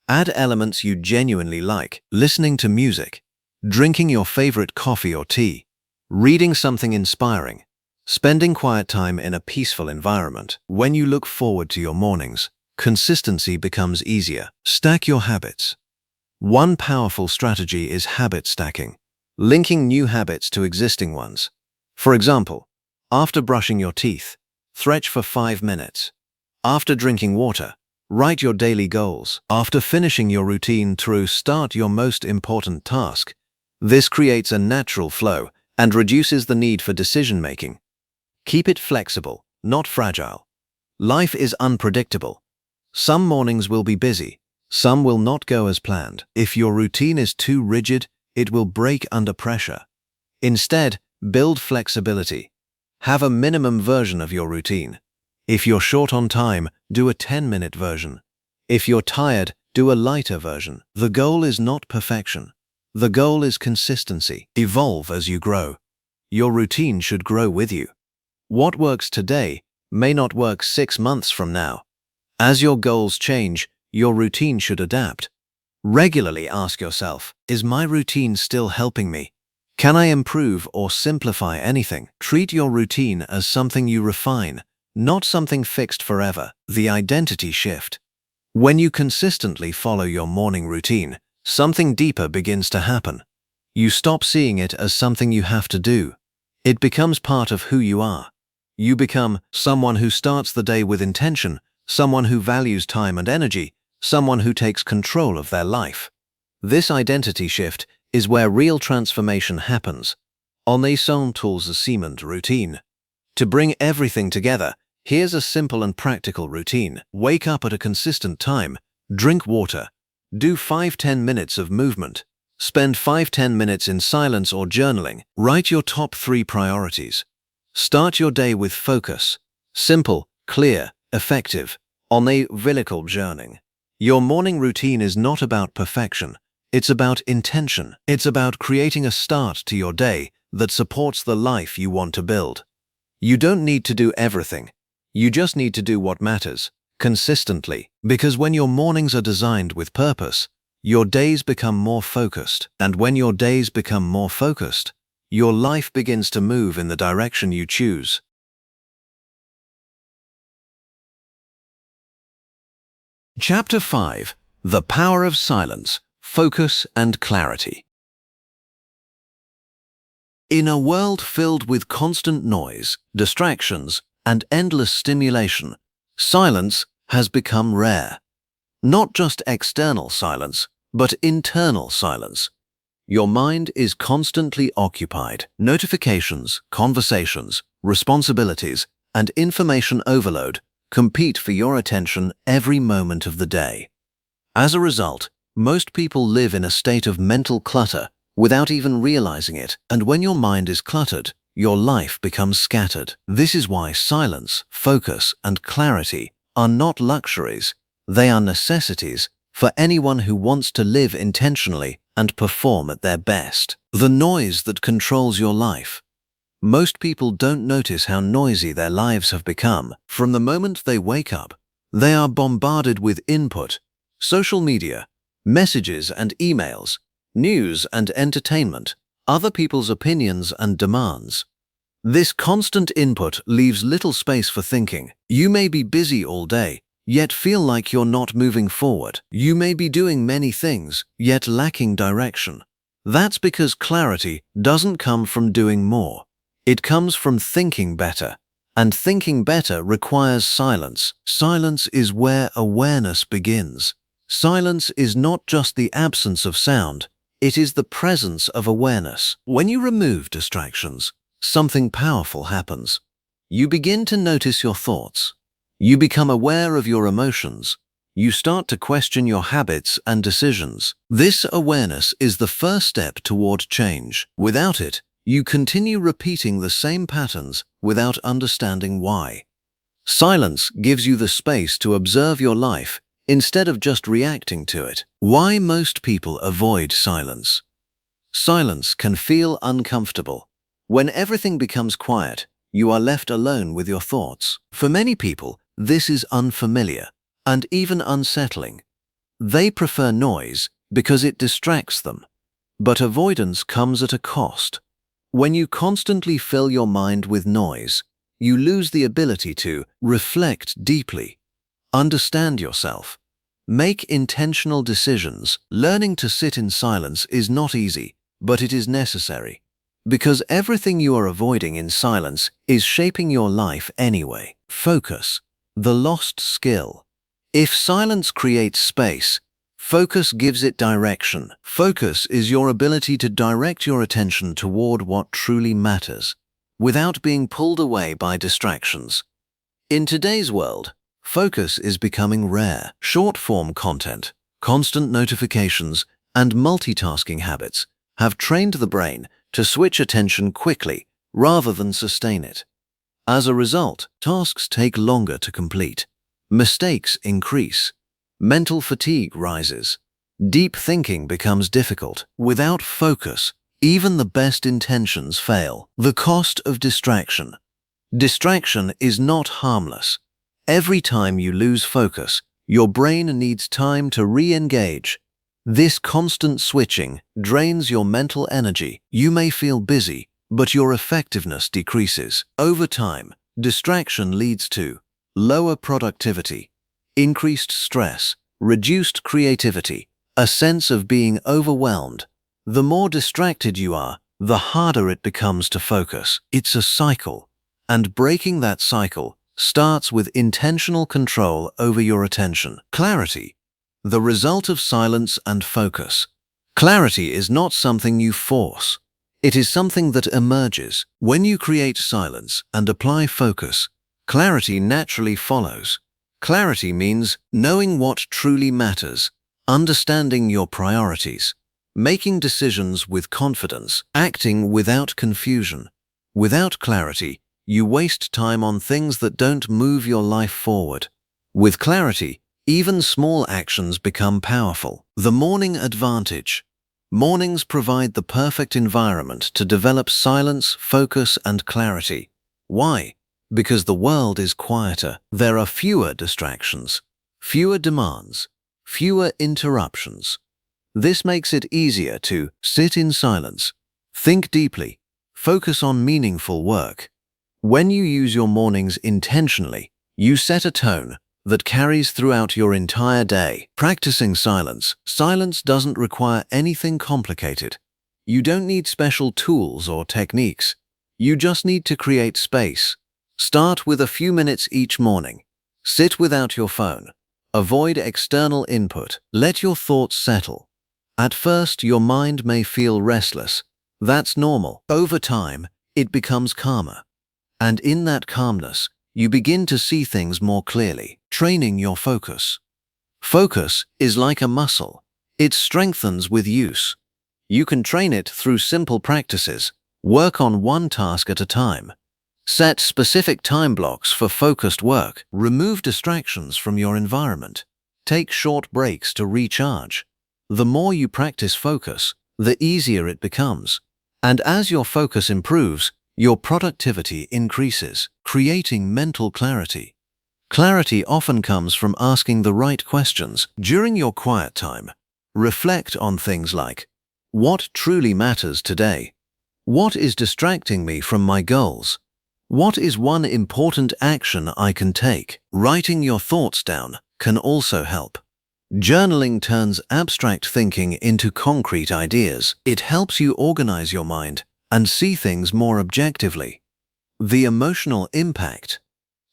Add elements you genuinely like: listening to music, drinking your favorite coffee or tea, reading something inspiring, spending quiet time in a peaceful environment. When you look forward to your mornings, consistency becomes easier. Stack your habits. One powerful strategy is habit stacking, linking new habits to existing ones. For example, after brushing your teeth, stretch for 5 minutes. After drinking water, write your daily goals. After finishing your routine start your most important task. This creates a natural flow and reduces the need for decision-making. Keep it flexible, not fragile. Life is unpredictable. Some mornings will be busy, some will not go as planned. If your routine is too rigid, it will break under pressure. Instead, build flexibility. Have a minimum version of your routine. If you're short on time, do a 10-minute version. If you're tired, do a lighter version. The goal is not perfection. The goal is consistency. Evolve as you grow. Your routine should grow with you. What works today may not work 6 months from now. As your goals change, your routine should adapt. Regularly ask yourself, is my routine still helping me? Can I improve or simplify anything? Treat your routine as something you refine, not something fixed forever. The identity shift. When you consistently follow your morning routine, something deeper begins to happen. You stop seeing it as something you have to do. It becomes part of who you are. You become someone who starts the day with intention, someone who values time and energy, someone who takes control of their life. This identity shift is where real transformation happens. On est tools cement routine. To bring everything together, here's a simple and practical routine. Wake up at a consistent time, drink water, do 5-10 minutes of movement, spend 5-10 minutes in silence or journaling, write your top 3 priorities. Start your day with focus. Simple, clear, effective. On est vehicle journaling. Your morning routine is not about perfection. It's about intention. It's about creating a start to your day that supports the life you want to build. You don't need to do everything. You just need to do what matters, consistently. Because when your mornings are designed with purpose, your days become more focused. And when your days become more focused, your life begins to move in the direction you choose. Chapter 5. The Power of Silence, Focus and Clarity. In a world filled with constant noise, distractions, and endless stimulation, silence has become rare. Not just external silence, but internal silence. Your mind is constantly occupied. Notifications, conversations, responsibilities, and information overload compete for your attention every moment of the day. As a result, most people live in a state of mental clutter without even realizing it, and when your mind is cluttered, your life becomes scattered. This is why silence, focus, and clarity are not luxuries, they are necessities for anyone who wants to live intentionally and perform at their best. The noise that controls your life. Most people don't notice how noisy their lives have become. From the moment they wake up, they are bombarded with input, social media, messages and emails, news and entertainment, other people's opinions and demands. This constant input leaves little space for thinking. You may be busy all day, yet feel like you're not moving forward. You may be doing many things, yet lacking direction. That's because clarity doesn't come from doing more. It comes from thinking better. And thinking better requires silence. Silence is where awareness begins. Silence is not just the absence of sound, it is the presence of awareness. When you remove distractions, something powerful happens. You begin to notice your thoughts. You become aware of your emotions. You start to question your habits and decisions. This awareness is the first step toward change. Without it, you continue repeating the same patterns without understanding why. Silence gives you the space to observe your life instead of just reacting to it. Why most people avoid silence? Silence can feel uncomfortable. When everything becomes quiet, you are left alone with your thoughts. For many people, this is unfamiliar and even unsettling. They prefer noise because it distracts them. But avoidance comes at a cost. When you constantly fill your mind with noise, you lose the ability to reflect deeply, understand yourself, make intentional decisions. Learning to sit in silence is not easy, but it is necessary. Because everything you are avoiding in silence is shaping your life anyway. Focus, the lost skill. If silence creates space, focus gives it direction. Focus is your ability to direct your attention toward what truly matters, without being pulled away by distractions. In today's world, focus is becoming rare. Short-form content, constant notifications, and multitasking habits have trained the brain to switch attention quickly rather than sustain it. As a result, tasks take longer to complete. Mistakes increase. Mental fatigue rises. Deep thinking becomes difficult. Without focus, even the best intentions fail. The cost of distraction. Distraction is not harmless. Every time you lose focus, your brain needs time to re-engage. This constant switching drains your mental energy. You may feel busy, but your effectiveness decreases. Over time, distraction leads to lower productivity, increased stress, reduced creativity, a sense of being overwhelmed. The more distracted you are, the harder it becomes to focus. It's a cycle, and breaking that cycle starts with intentional control over your attention. Clarity, the result of silence and focus. Clarity is not something you force. It is something that emerges. When you create silence and apply focus, clarity naturally follows. Clarity means knowing what truly matters, understanding your priorities, making decisions with confidence, acting without confusion. Without clarity, you waste time on things that don't move your life forward. With clarity, even small actions become powerful. The morning advantage. Mornings provide the perfect environment to develop silence, focus, and clarity. Why? Because the world is quieter. There are fewer distractions, fewer demands, fewer interruptions. This makes it easier to sit in silence, think deeply, focus on meaningful work. When you use your mornings intentionally, you set a tone that carries throughout your entire day. Practicing silence. Silence doesn't require anything complicated. You don't need special tools or techniques. You just need to create space. Start with a few minutes each morning. Sit without your phone. Avoid external input. Let your thoughts settle. At first, your mind may feel restless. That's normal. Over time, it becomes calmer. And in that calmness, you begin to see things more clearly. Training your focus. Focus is like a muscle. It strengthens with use. You can train it through simple practices. Work on one task at a time. Set specific time blocks for focused work. Remove distractions from your environment. Take short breaks to recharge. The more you practice focus, the easier it becomes. And as your focus improves, your productivity increases. Creating mental clarity. Clarity often comes from asking the right questions. During your quiet time, reflect on things like, what truly matters today? What is distracting me from my goals? What is one important action I can take? Writing your thoughts down can also help. Journaling turns abstract thinking into concrete ideas. It helps you organize your mind and see things more objectively. The emotional impact.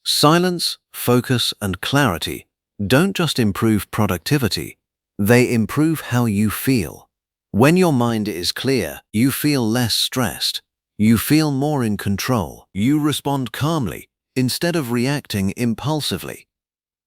Silence, focus, and clarity don't just improve productivity, they improve how you feel. When your mind is clear, you feel less stressed. You feel more in control. You respond calmly instead of reacting impulsively.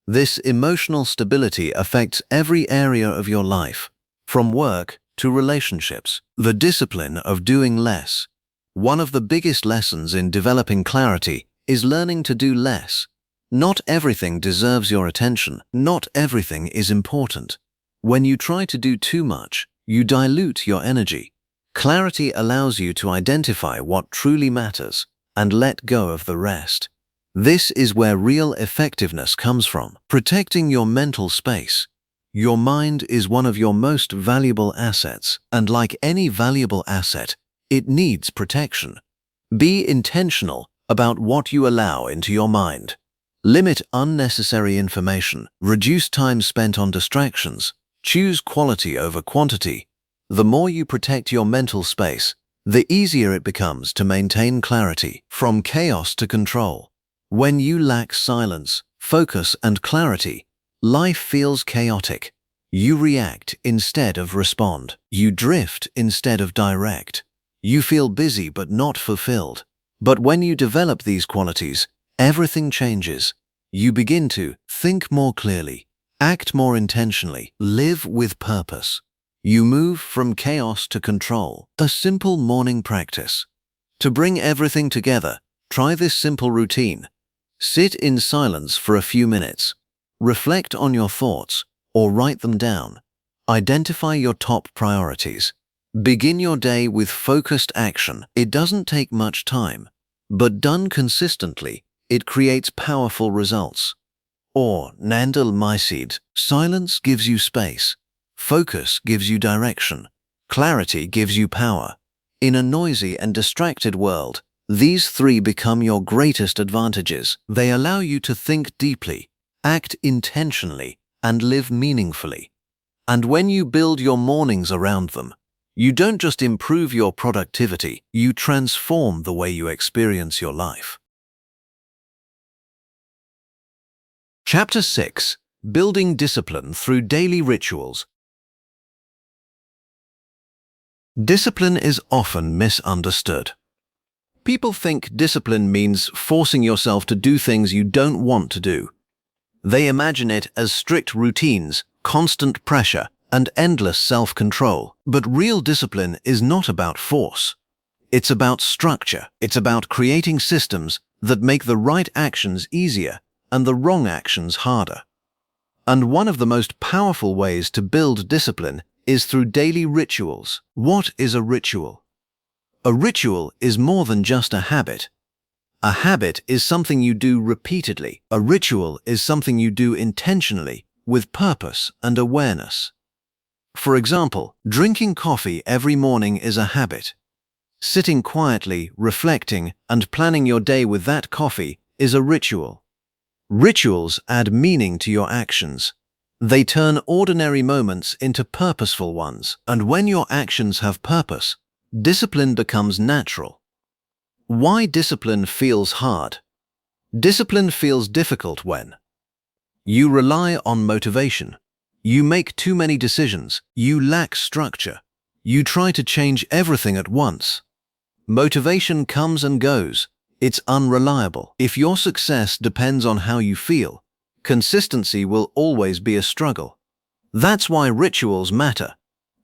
This emotional stability affects every area of your life, from work to relationships. The discipline of doing less. One of the biggest lessons in developing clarity is learning to do less. Not everything deserves your attention. Not everything is important. When you try to do too much, you dilute your energy. Clarity allows you to identify what truly matters and let go of the rest. This is where real effectiveness comes from. Protecting your mental space. Your mind is one of your most valuable assets, and like any valuable asset, it needs protection. Be intentional about what you allow into your mind. Limit unnecessary information. Reduce time spent on distractions. Choose quality over quantity. The more you protect your mental space, the easier it becomes to maintain clarity. From chaos to control. When you lack silence, focus, and clarity, life feels chaotic. You react instead of respond. You drift instead of direct. You feel busy but not fulfilled. But when you develop these qualities, everything changes. You begin to think more clearly, act more intentionally, live with purpose. You move from chaos to control. A simple morning practice. To bring everything together, try this simple routine. Sit in silence for a few minutes. Reflect on your thoughts or write them down. Identify your top priorities. Begin your day with focused action. It doesn't take much time, but done consistently, it creates powerful results. Or, Nandal Myseed, silence gives you space. Focus gives you direction. Clarity gives you power. In a noisy and distracted world, these three become your greatest advantages. They allow you to think deeply, act intentionally, and live meaningfully. And when you build your mornings around them, you don't just improve your productivity, you transform the way you experience your life. Chapter 6. Building Discipline Through Daily Rituals. Discipline is often misunderstood. People think discipline means forcing yourself to do things you don't want to do. They imagine it as strict routines, constant pressure, and endless self-control. But real discipline is not about force. It's about structure. It's about creating systems that make the right actions easier and the wrong actions harder. And one of the most powerful ways to build discipline is through daily rituals. What is a ritual? A ritual is more than just a habit. A habit is something you do repeatedly. A ritual is something you do intentionally, with purpose and awareness. For example, drinking coffee every morning is a habit. Sitting quietly, reflecting, and planning your day with that coffee is a ritual. Rituals add meaning to your actions. They turn ordinary moments into purposeful ones. And when your actions have purpose, discipline becomes natural. Why discipline feels hard? Discipline feels difficult when you rely on motivation. You make too many decisions. You lack structure. You try to change everything at once. Motivation comes and goes. It's unreliable. If your success depends on how you feel, consistency will always be a struggle. That's why rituals matter.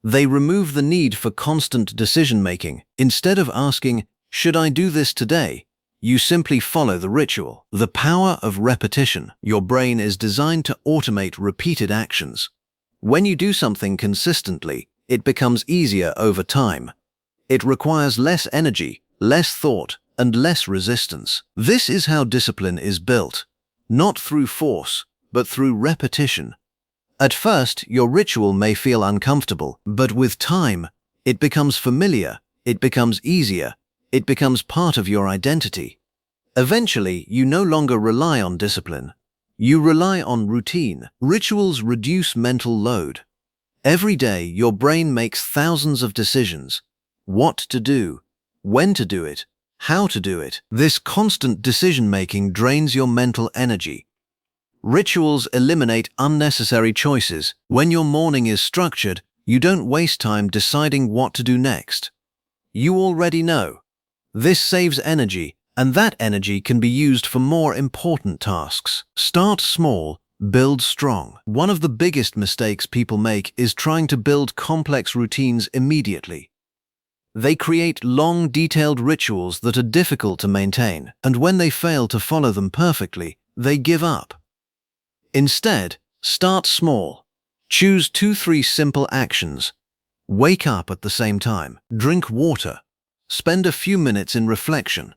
They remove the need for constant decision-making. Instead of asking, "Should I do this today?" you simply follow the ritual. The power of repetition. Your brain is designed to automate repeated actions. When you do something consistently, it becomes easier over time. It requires less energy, less thought, and less resistance. This is how discipline is built. Not through force, but through repetition. At first, your ritual may feel uncomfortable, but with time, it becomes familiar, it becomes easier, it becomes part of your identity. Eventually, you no longer rely on discipline. You rely on routine. Rituals reduce mental load. Every day, your brain makes thousands of decisions. What to do, when to do it, how to do it. This constant decision-making drains your mental energy. Rituals eliminate unnecessary choices. When your morning is structured, you don't waste time deciding what to do next. You already know. This saves energy, and that energy can be used for more important tasks. Start small, build strong. One of the biggest mistakes people make is trying to build complex routines immediately. They create long, detailed rituals that are difficult to maintain, and when they fail to follow them perfectly, they give up. Instead, start small. Choose 2-3 simple actions. Wake up at the same time. Drink water. Spend a few minutes in reflection.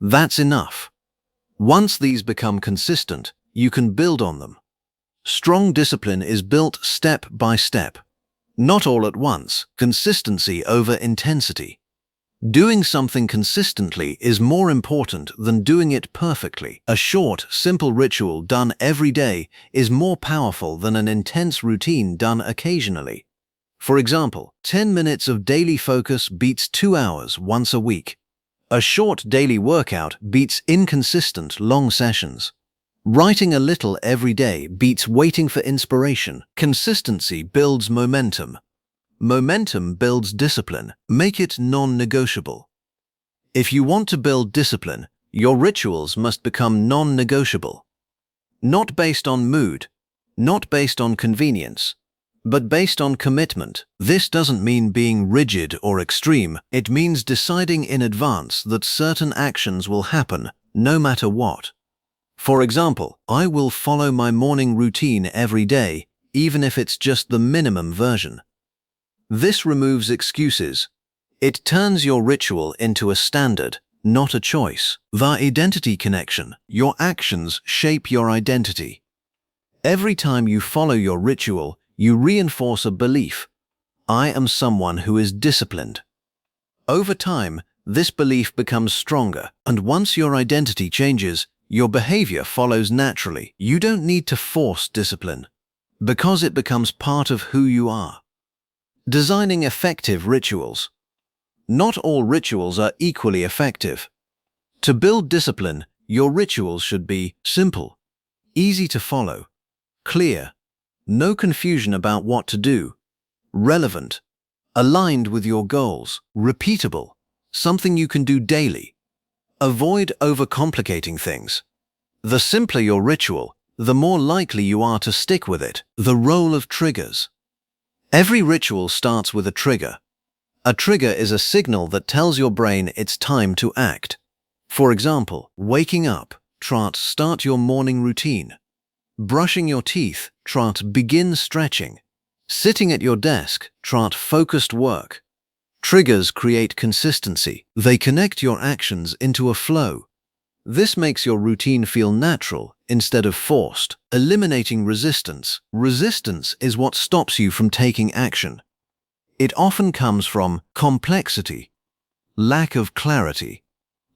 That's enough. Once these become consistent, you can build on them. Strong discipline is built step by step. Not all at once. Consistency over intensity. Doing something consistently is more important than doing it perfectly. A short, simple ritual done every day is more powerful than an intense routine done occasionally. For example, 10 minutes of daily focus beats 2 hours once a week. A short daily workout beats inconsistent long sessions. Writing a little every day beats waiting for inspiration. Consistency builds momentum. Momentum builds discipline. Make it non-negotiable. If you want to build discipline, your rituals must become non-negotiable. Not based on mood, not based on convenience, but based on commitment. This doesn't mean being rigid or extreme. It means deciding in advance that certain actions will happen, no matter what. For example, I will follow my morning routine every day, even if it's just the minimum version. This removes excuses. It turns your ritual into a standard, not a choice. The identity connection. Your actions shape your identity. Every time you follow your ritual, you reinforce a belief. I am someone who is disciplined. Over time, this belief becomes stronger, and once your identity changes, your behavior follows naturally. You don't need to force discipline, because it becomes part of who you are. Designing effective rituals. Not all rituals are equally effective. To build discipline, your rituals should be simple, easy to follow, clear, no confusion about what to do, relevant, aligned with your goals, repeatable, something you can do daily. Avoid overcomplicating things. The simpler your ritual, the more likely you are to stick with it. The role of triggers. Every ritual starts with a trigger. A trigger is a signal that tells your brain it's time to act. For example, waking up, start your morning routine. Brushing your teeth, begin stretching. Sitting at your desk, focused work. Triggers create consistency. They connect your actions into a flow. This makes your routine feel natural instead of forced, eliminating resistance. Resistance is what stops you from taking action. It often comes from complexity, lack of clarity,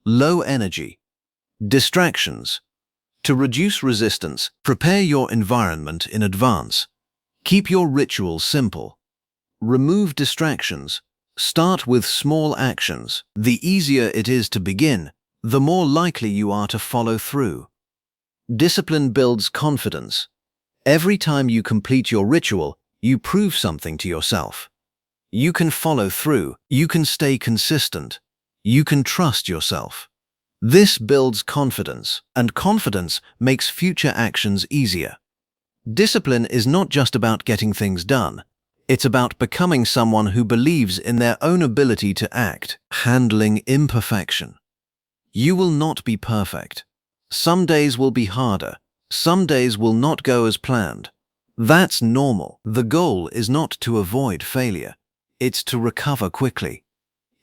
low energy, distractions. To reduce resistance, prepare your environment in advance. Keep your rituals simple. Remove distractions. Start with small actions. The easier it is to begin, the more likely you are to follow through. Discipline builds confidence. Every time you complete your ritual, you prove something to yourself. You can follow through. You can stay consistent. You can trust yourself. This builds confidence, and confidence makes future actions easier. Discipline is not just about getting things done. It's about becoming someone who believes in their own ability to act. Handling imperfection. You will not be perfect. Some days will be harder. Some days will not go as planned. That's normal. The goal is not to avoid failure. It's to recover quickly.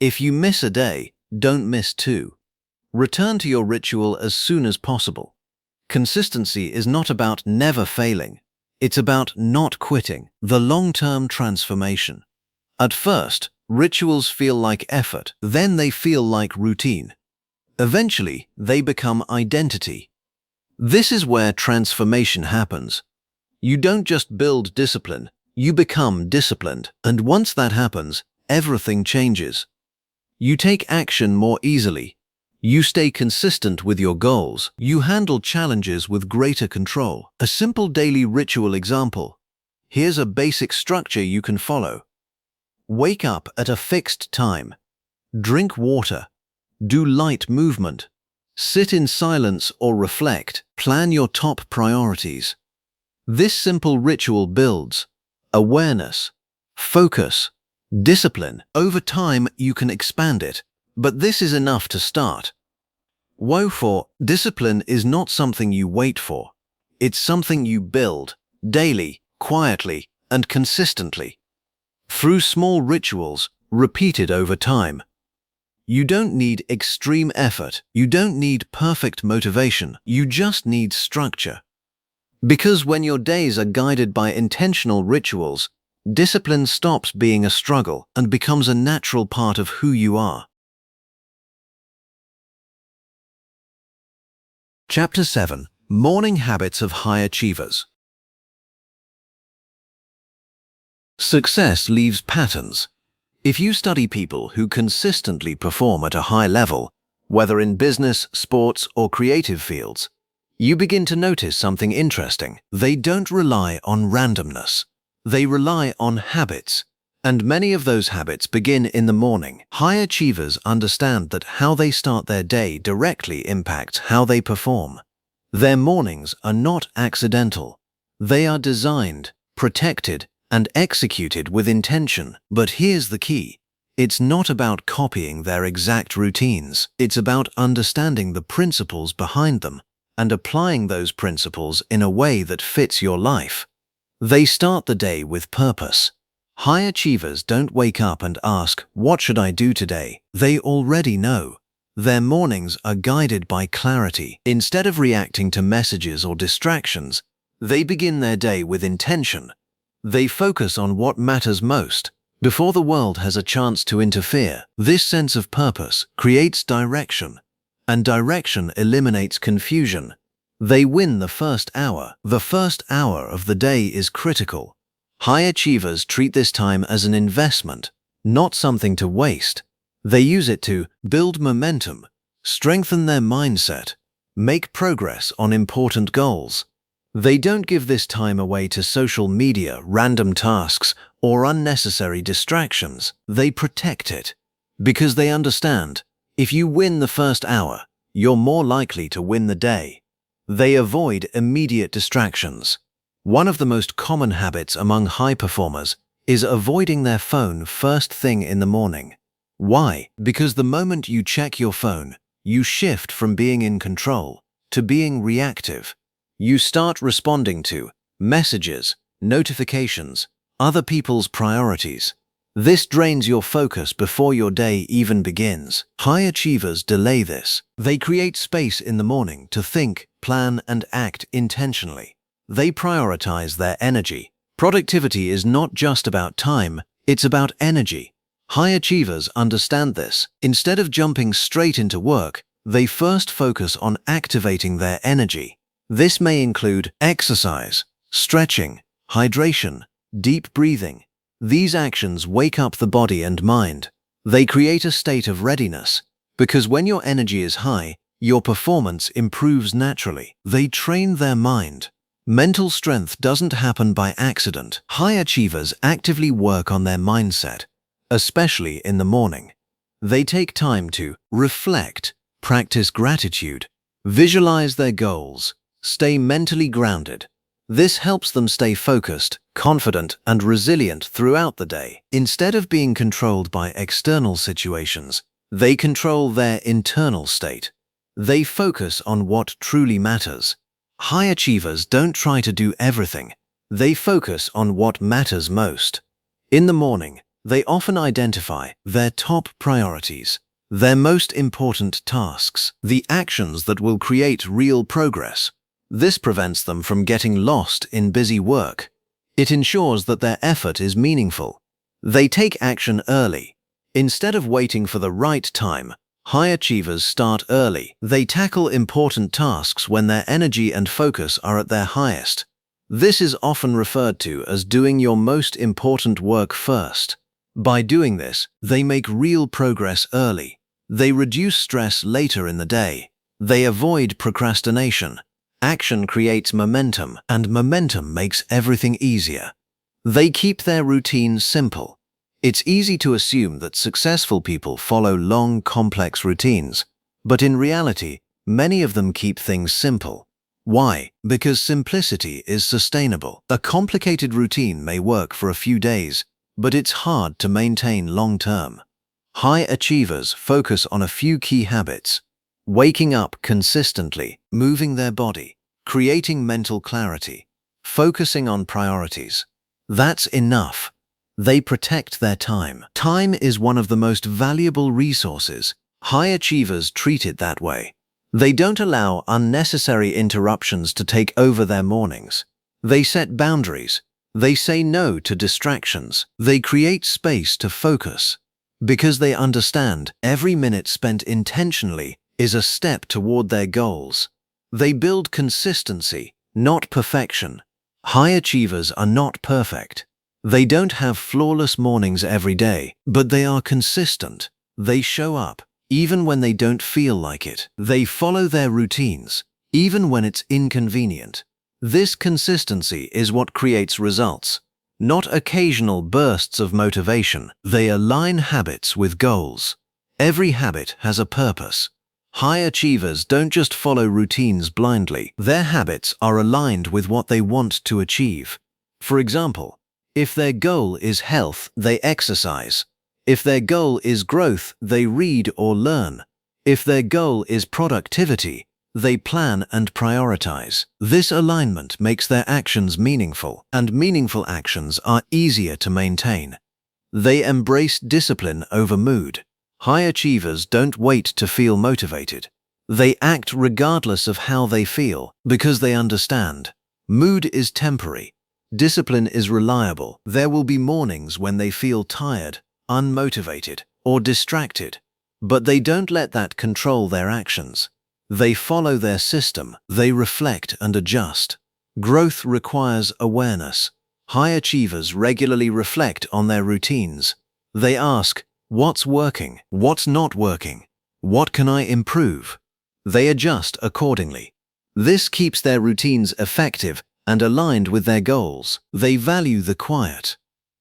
If you miss a day, don't miss two. Return to your ritual as soon as possible. Consistency is not about never failing. It's about not quitting. The long-term transformation. At first, rituals feel like effort. Then they feel like routine. Eventually, they become identity. This is where transformation happens. You don't just build discipline, you become disciplined. And once that happens, everything changes. You take action more easily. You stay consistent with your goals. You handle challenges with greater control. A simple daily ritual example. Here's a basic structure you can follow. Wake up at a fixed time. Drink water. Do light movement. Sit in silence or reflect. Plan your top priorities. This simple ritual builds awareness, focus, discipline. Over time, you can expand it, but this is enough to start. Discipline is not something you wait for. It's something you build, daily, quietly, and consistently. Through small rituals, repeated over time. You don't need extreme effort. You don't need perfect motivation. You just need structure. Because when your days are guided by intentional rituals, discipline stops being a struggle and becomes a natural part of who you are. Chapter 7. Morning Habits of High Achievers. Success leaves patterns. If you study people who consistently perform at a high level, whether in business, sports, or creative fields, you begin to notice something interesting. They don't rely on randomness. They rely on habits. And many of those habits begin in the morning. High achievers understand that how they start their day directly impacts how they perform. Their mornings are not accidental. They are designed, protected, and executed with intention. But here's the key. It's not about copying their exact routines. It's about understanding the principles behind them and applying those principles in a way that fits your life. They start the day with purpose. High achievers don't wake up and ask, "What should I do today?" They already know. Their mornings are guided by clarity. Instead of reacting to messages or distractions, they begin their day with intention. They focus on what matters most before the world has a chance to interfere. This sense of purpose creates direction, and direction eliminates confusion. They win the first hour. The first hour of the day is critical. High achievers treat this time as an investment, not something to waste. They use it to build momentum, strengthen their mindset, make progress on important goals. They don't give this time away to social media, random tasks, or unnecessary distractions. They protect it because they understand if you win the first hour, you're more likely to win the day. They avoid immediate distractions. One of the most common habits among high performers is avoiding their phone first thing in the morning. Why? Because the moment you check your phone, you shift from being in control to being reactive. You start responding to messages, notifications, other people's priorities. This drains your focus before your day even begins. High achievers delay this. They create space in the morning to think, plan, and act intentionally. They prioritize their energy. Productivity is not just about time, it's about energy. High achievers understand this. Instead of jumping straight into work, they first focus on activating their energy. This may include exercise, stretching, hydration, deep breathing. These actions wake up the body and mind. They create a state of readiness, because when your energy is high, your performance improves naturally. They train their mind. Mental strength doesn't happen by accident. High achievers actively work on their mindset, especially in the morning. They take time to reflect, practice gratitude, visualize their goals, stay mentally grounded. This helps them stay focused, confident, and resilient throughout the day. Instead of being controlled by external situations, they control their internal state. They focus on what truly matters. High achievers don't try to do everything. They focus on what matters most. In the morning, they often identify their top priorities, their most important tasks, the actions that will create real progress. This prevents them from getting lost in busy work. It ensures that their effort is meaningful. They take action early. Instead of waiting for the right time, high achievers start early. They tackle important tasks when their energy and focus are at their highest. This is often referred to as doing your most important work first. By doing this, they make real progress early. They reduce stress later in the day. They avoid procrastination. Action creates momentum, and momentum makes everything easier. They keep their routine simple. It's easy to assume that successful people follow long, complex routines, but in reality, many of them keep things simple. Why? Because simplicity is sustainable. A complicated routine may work for a few days, but it's hard to maintain long-term. High achievers focus on a few key habits: waking up consistently, moving their body, creating mental clarity, focusing on priorities. That's enough. They protect their time. Time is one of the most valuable resources. High achievers treat it that way. They don't allow unnecessary interruptions to take over their mornings. They set boundaries. They say no to distractions. They create space to focus. Because they understand every minute spent intentionally is a step toward their goals. They build consistency, not perfection. High achievers are not perfect. They don't have flawless mornings every day, but they are consistent. They show up, even when they don't feel like it. They follow their routines, even when it's inconvenient. This consistency is what creates results, not occasional bursts of motivation. They align habits with goals. Every habit has a purpose. High achievers don't just follow routines blindly. Their habits are aligned with what they want to achieve. For example, if their goal is health, they exercise. If their goal is growth, they read or learn. If their goal is productivity, They plan and prioritize. This alignment makes their actions meaningful, and meaningful actions are easier to maintain. They embrace discipline over mood. High achievers don't wait to feel motivated. They act regardless of how they feel because they understand. Mood is temporary. Discipline is reliable. There will be mornings when they feel tired, unmotivated, or distracted, but they don't let that control their actions. They follow their system. They reflect and adjust. Growth requires awareness. High achievers regularly reflect on their routines. They ask, what's working? What's not working? What can I improve? They adjust accordingly. This keeps their routines effective and aligned with their goals. They value the quiet.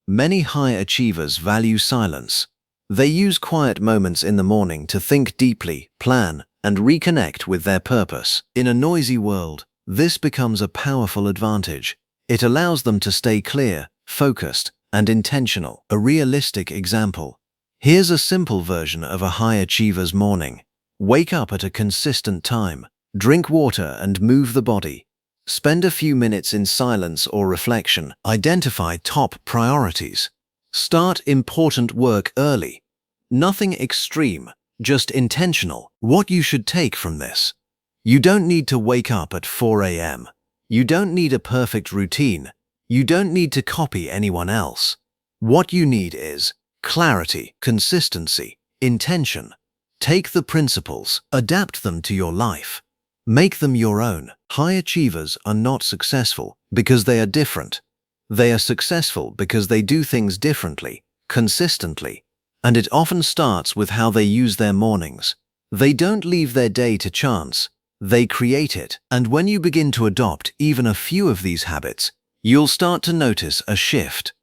Many high achievers value silence. They use quiet moments in the morning to think deeply, plan, and reconnect with their purpose. In a noisy world, this becomes a powerful advantage. It allows them to stay clear, focused, and intentional. A realistic example. Here's a simple version of a high achiever's morning. Wake up at a consistent time. Drink water and move the body. Spend a few minutes in silence or reflection. Identify top priorities. Start important work early. Nothing extreme, just intentional. What you should take from this. You don't need to wake up at 4 a.m. You don't need a perfect routine. You don't need to copy anyone else. What you need is clarity, consistency, intention. Take the principles, adapt them to your life. Make them your own. High achievers are not successful because they are different. They are successful because they do things differently, consistently, and it often starts with how they use their mornings. They don't leave their day to chance. They create it. And when you begin to adopt even a few of these habits, you'll start to notice a shift.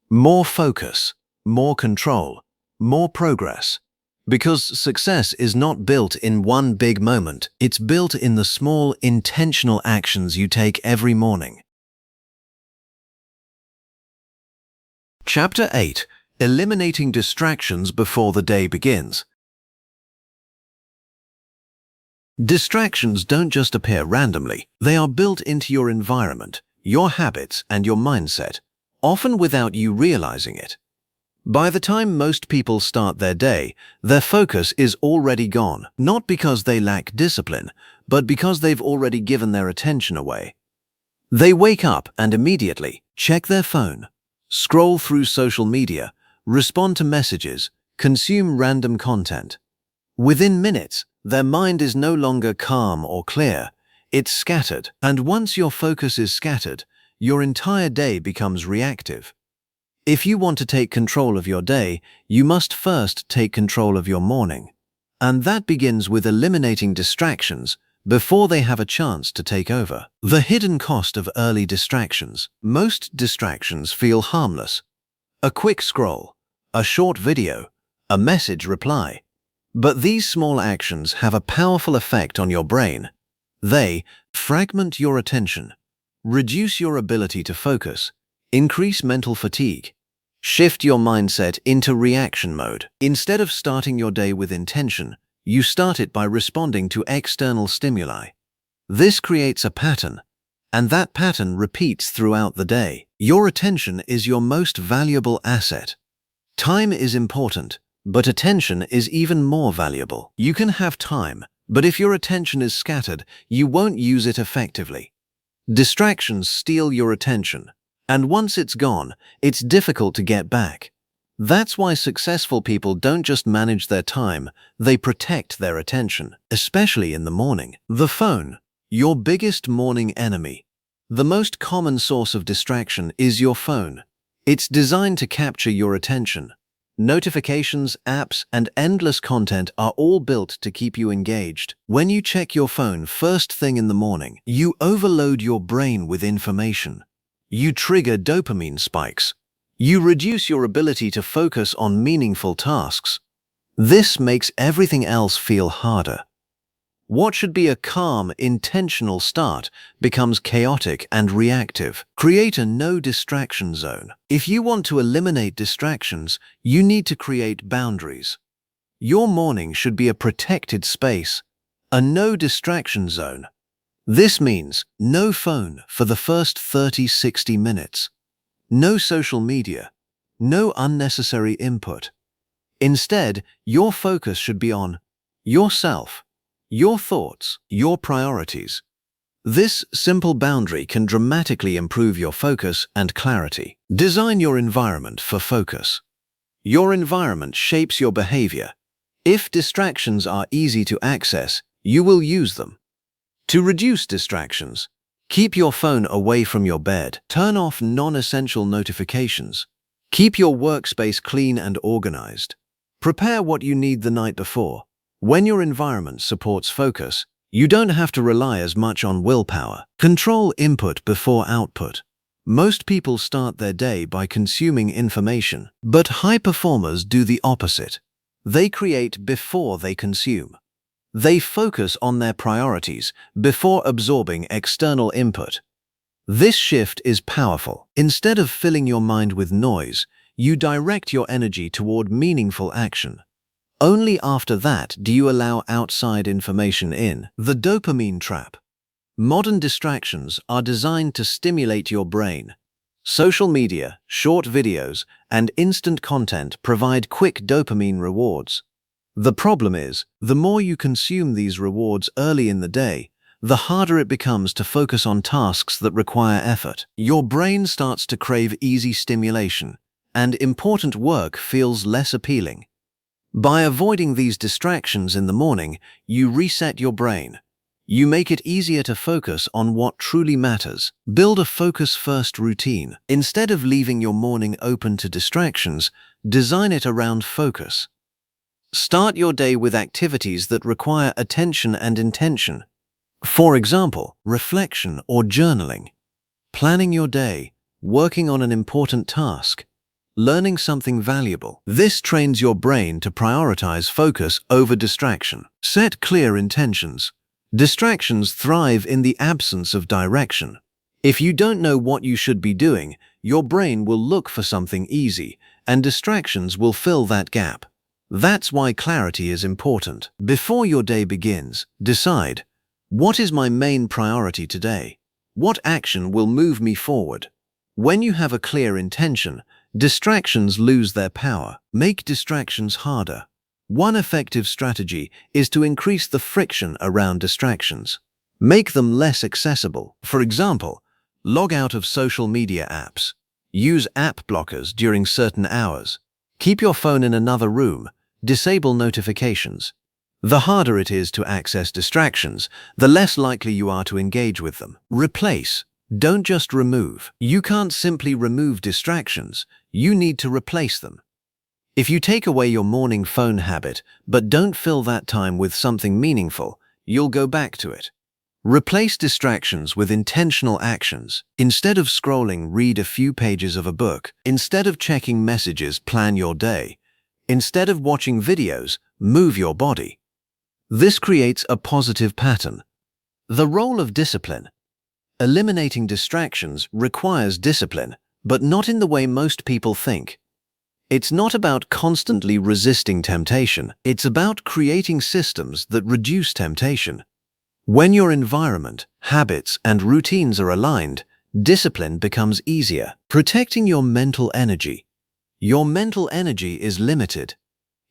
More focus, more control, more progress. Because success is not built in one big moment, it's built in the small, intentional actions you take every morning. Chapter 8. Eliminating distractions before the day begins. Distractions don't just appear randomly. They are built into your environment, your habits, and your mindset, often without you realizing it. By the time most people start their day, their focus is already gone, not because they lack discipline, but because they've already given their attention away. They wake up and immediately check their phone, scroll through social media, respond to messages, consume random content. Within minutes, their mind is no longer calm or clear, it's scattered. And once your focus is scattered, your entire day becomes reactive. If you want to take control of your day, you must first take control of your morning. And that begins with eliminating distractions before they have a chance to take over. The hidden cost of early distractions. Most distractions feel harmless. A quick scroll, a short video, a message reply. But these small actions have a powerful effect on your brain. They fragment your attention, reduce your ability to focus, increase mental fatigue, shift your mindset into reaction mode. Instead of starting your day with intention, you start it by responding to external stimuli. This creates a pattern, and that pattern repeats throughout the day. Your attention is your most valuable asset. Time is important, but attention is even more valuable. You can have time, but if your attention is scattered, you won't use it effectively. Distractions steal your attention, and once it's gone, it's difficult to get back. That's why successful people don't just manage their time, they protect their attention, especially in the morning. The phone, your biggest morning enemy. The most common source of distraction is your phone. It's designed to capture your attention. Notifications, apps, and endless content are all built to keep you engaged. When you check your phone first thing in the morning, you overload your brain with information. You trigger dopamine spikes. You reduce your ability to focus on meaningful tasks. This makes everything else feel harder. What should be a calm, intentional start becomes chaotic and reactive. Create a no distraction zone. If you want to eliminate distractions, you need to create boundaries. Your morning should be a protected space, A no distraction zone. This means no phone for the first 30–60 minutes. No social media. No unnecessary input. Instead, your focus should be on yourself, your thoughts, your priorities. This simple boundary can dramatically improve your focus and clarity. Design your environment for focus. Your environment shapes your behavior. If distractions are easy to access, you will use them. To reduce distractions, keep your phone away from your bed. Turn off non-essential notifications. Keep your workspace clean and organized. Prepare what you need the night before. When your environment supports focus, you don't have to rely as much on willpower. Control input before output. Most people start their day by consuming information, but high performers do the opposite. They create before they consume. They focus on their priorities before absorbing external input. This shift is powerful. Instead of filling your mind with noise, you direct your energy toward meaningful action. Only after that do you allow outside information in. The dopamine trap. Modern distractions are designed to stimulate your brain. Social media, short videos, and instant content provide quick dopamine rewards. The problem is, the more you consume these rewards early in the day, the harder it becomes to focus on tasks that require effort. Your brain starts to crave easy stimulation, and important work feels less appealing. By avoiding these distractions in the morning, you reset your brain. You make it easier to focus on what truly matters. Build a focus-first routine. Instead of leaving your morning open to distractions, design it around focus. Start your day with activities that require attention and intention. For example, reflection or journaling. Planning your day, working on an important task, learning something valuable. This trains your brain to prioritize focus over distraction. Set clear intentions. Distractions thrive in the absence of direction. If you don't know what you should be doing, your brain will look for something easy, and distractions will fill that gap. That's why clarity is important. Before your day begins, decide, what is my main priority today? What action will move me forward? When you have a clear intention, distractions lose their power. Make distractions harder. One effective strategy is to increase the friction around distractions. Make them less accessible. For example, log out of social media apps. Use app blockers during certain hours. Keep your phone in another room. Disable notifications. The harder it is to access distractions, the less likely you are to engage with them. Replace. Don't just remove. You can't simply remove distractions. You need to replace them. If you take away your morning phone habit, but don't fill that time with something meaningful, you'll go back to it. Replace distractions with intentional actions. Instead of scrolling, read a few pages of a book. Instead of checking messages, plan your day. Instead of watching videos, move your body. This creates a positive pattern. The role of discipline. Eliminating distractions requires discipline, but not in the way most people think. It's not about constantly resisting temptation. It's about creating systems that reduce temptation. When your environment, habits, and routines are aligned, discipline becomes easier. Protecting your mental energy. Your mental energy is limited.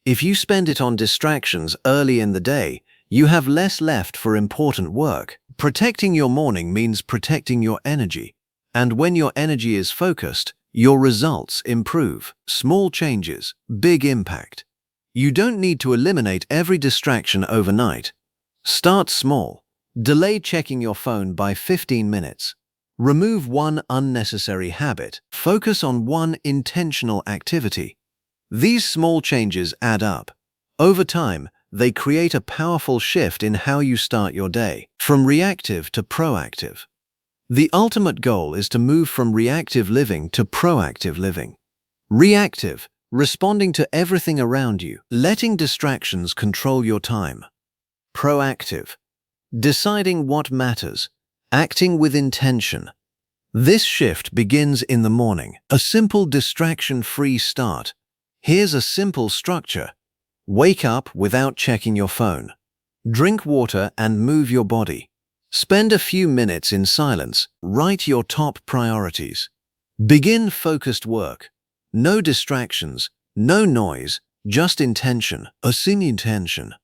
If you spend it on distractions early in the day, you have less left for important work. Protecting your morning means protecting your energy. And when your energy is focused, your results improve. Small changes, big impact. You don't need to eliminate every distraction overnight. Start small. Delay checking your phone by 15 minutes. Remove one unnecessary habit. Focus on one intentional activity. These small changes add up. Over time, they create a powerful shift in how you start your day, from reactive to proactive. The ultimate goal is to move from reactive living to proactive living. Reactive, responding to everything around you, letting distractions control your time. Proactive, deciding what matters, acting with intention. This shift begins in the morning. A simple distraction-free start. Here's a simple structure. Wake up without checking your phone. Drink water and move your body. Spend a few minutes in silence. Write your top priorities. Begin focused work. No distractions, no noise, just intention. Assume intention.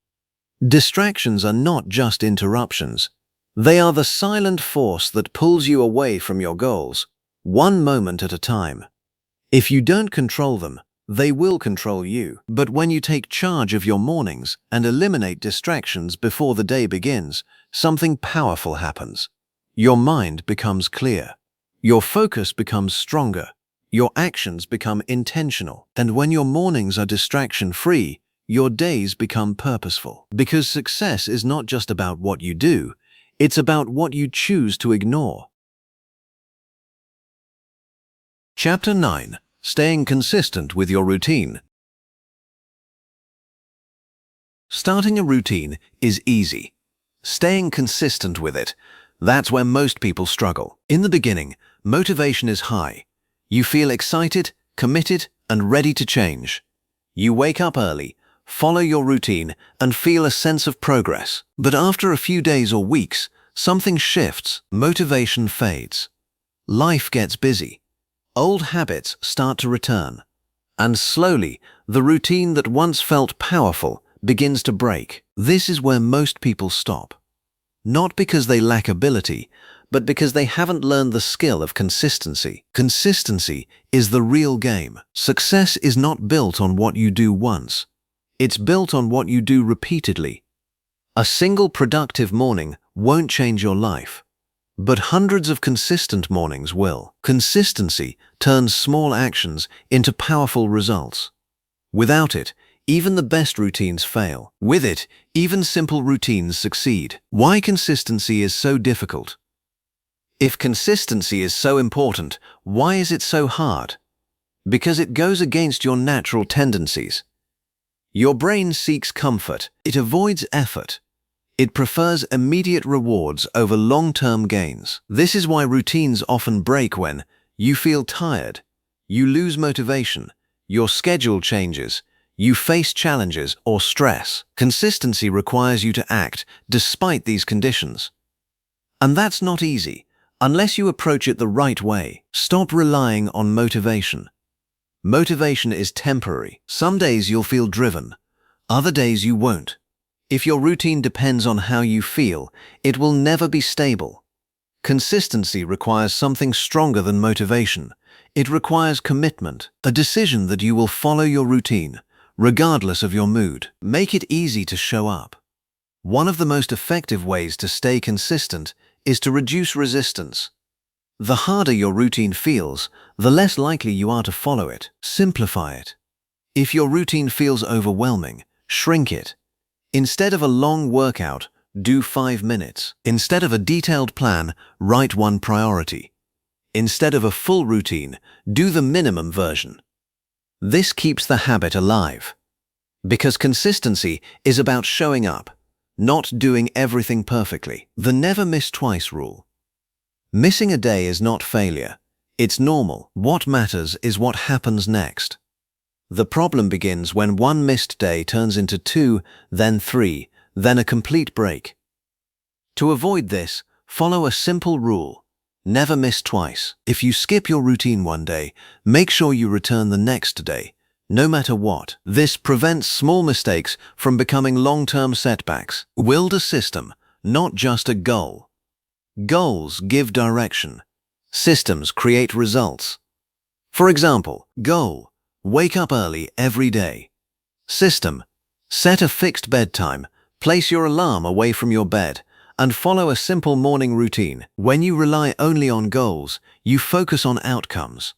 Distractions are not just interruptions. They are the silent force that pulls you away from your goals, one moment at a time. If you don't control them, they will control you. But when you take charge of your mornings and eliminate distractions before the day begins, something powerful happens. Your mind becomes clear. Your focus becomes stronger. Your actions become intentional. And when your mornings are distraction-free, your days become purposeful. Because success is not just about what you do, it's about what you choose to ignore. Chapter 9. Staying consistent with your routine. Starting a routine is easy. Staying consistent with it, that's where most people struggle. In the beginning, motivation is high. You feel excited, committed, and ready to change. You wake up early, follow your routine, and feel a sense of progress. But after a few days or weeks, something shifts. Motivation fades. Life gets busy. Old habits start to return. And slowly, the routine that once felt powerful begins to break. This is where most people stop. Not because they lack ability, but because they haven't learned the skill of consistency. Consistency is the real game. Success is not built on what you do once. It's built on what you do repeatedly. A single productive morning won't change your life, but hundreds of consistent mornings will. Consistency turns small actions into powerful results. Without it, even the best routines fail. With it, even simple routines succeed. Why consistency is so difficult? If consistency is so important, why is it so hard? Because it goes against your natural tendencies. Your brain seeks comfort. It avoids effort. It prefers immediate rewards over long-term gains. This is why routines often break when you feel tired, you lose motivation, your schedule changes, you face challenges or stress. Consistency requires you to act despite these conditions. And that's not easy, unless you approach it the right way. Stop relying on motivation. Motivation is temporary. Some days you'll feel driven, other days you won't. If your routine depends on how you feel, it will never be stable. Consistency requires something stronger than motivation. It requires commitment, a decision that you will follow your routine, regardless of your mood. Make it easy to show up. One of the most effective ways to stay consistent is to reduce resistance. The harder your routine feels, the less likely you are to follow it. Simplify it. If your routine feels overwhelming, shrink it. Instead of a long workout, do 5 minutes. Instead of a detailed plan, write one priority. Instead of a full routine, do the minimum version. This keeps the habit alive. Because consistency is about showing up, not doing everything perfectly. The never miss twice rule. Missing a day is not failure. It's normal. What matters is what happens next. The problem begins when one missed day turns into 2, then 3, then a complete break. To avoid this, follow a simple rule. Never miss twice. If you skip your routine one day, make sure you return the next day, no matter what. This prevents small mistakes from becoming long-term setbacks. Build a system, not just a goal. Goals give direction. Systems create results. For example, goal: wake up early every day. System: set a fixed bedtime, place your alarm away from your bed, and follow a simple morning routine. When you rely only on goals, you focus on outcomes.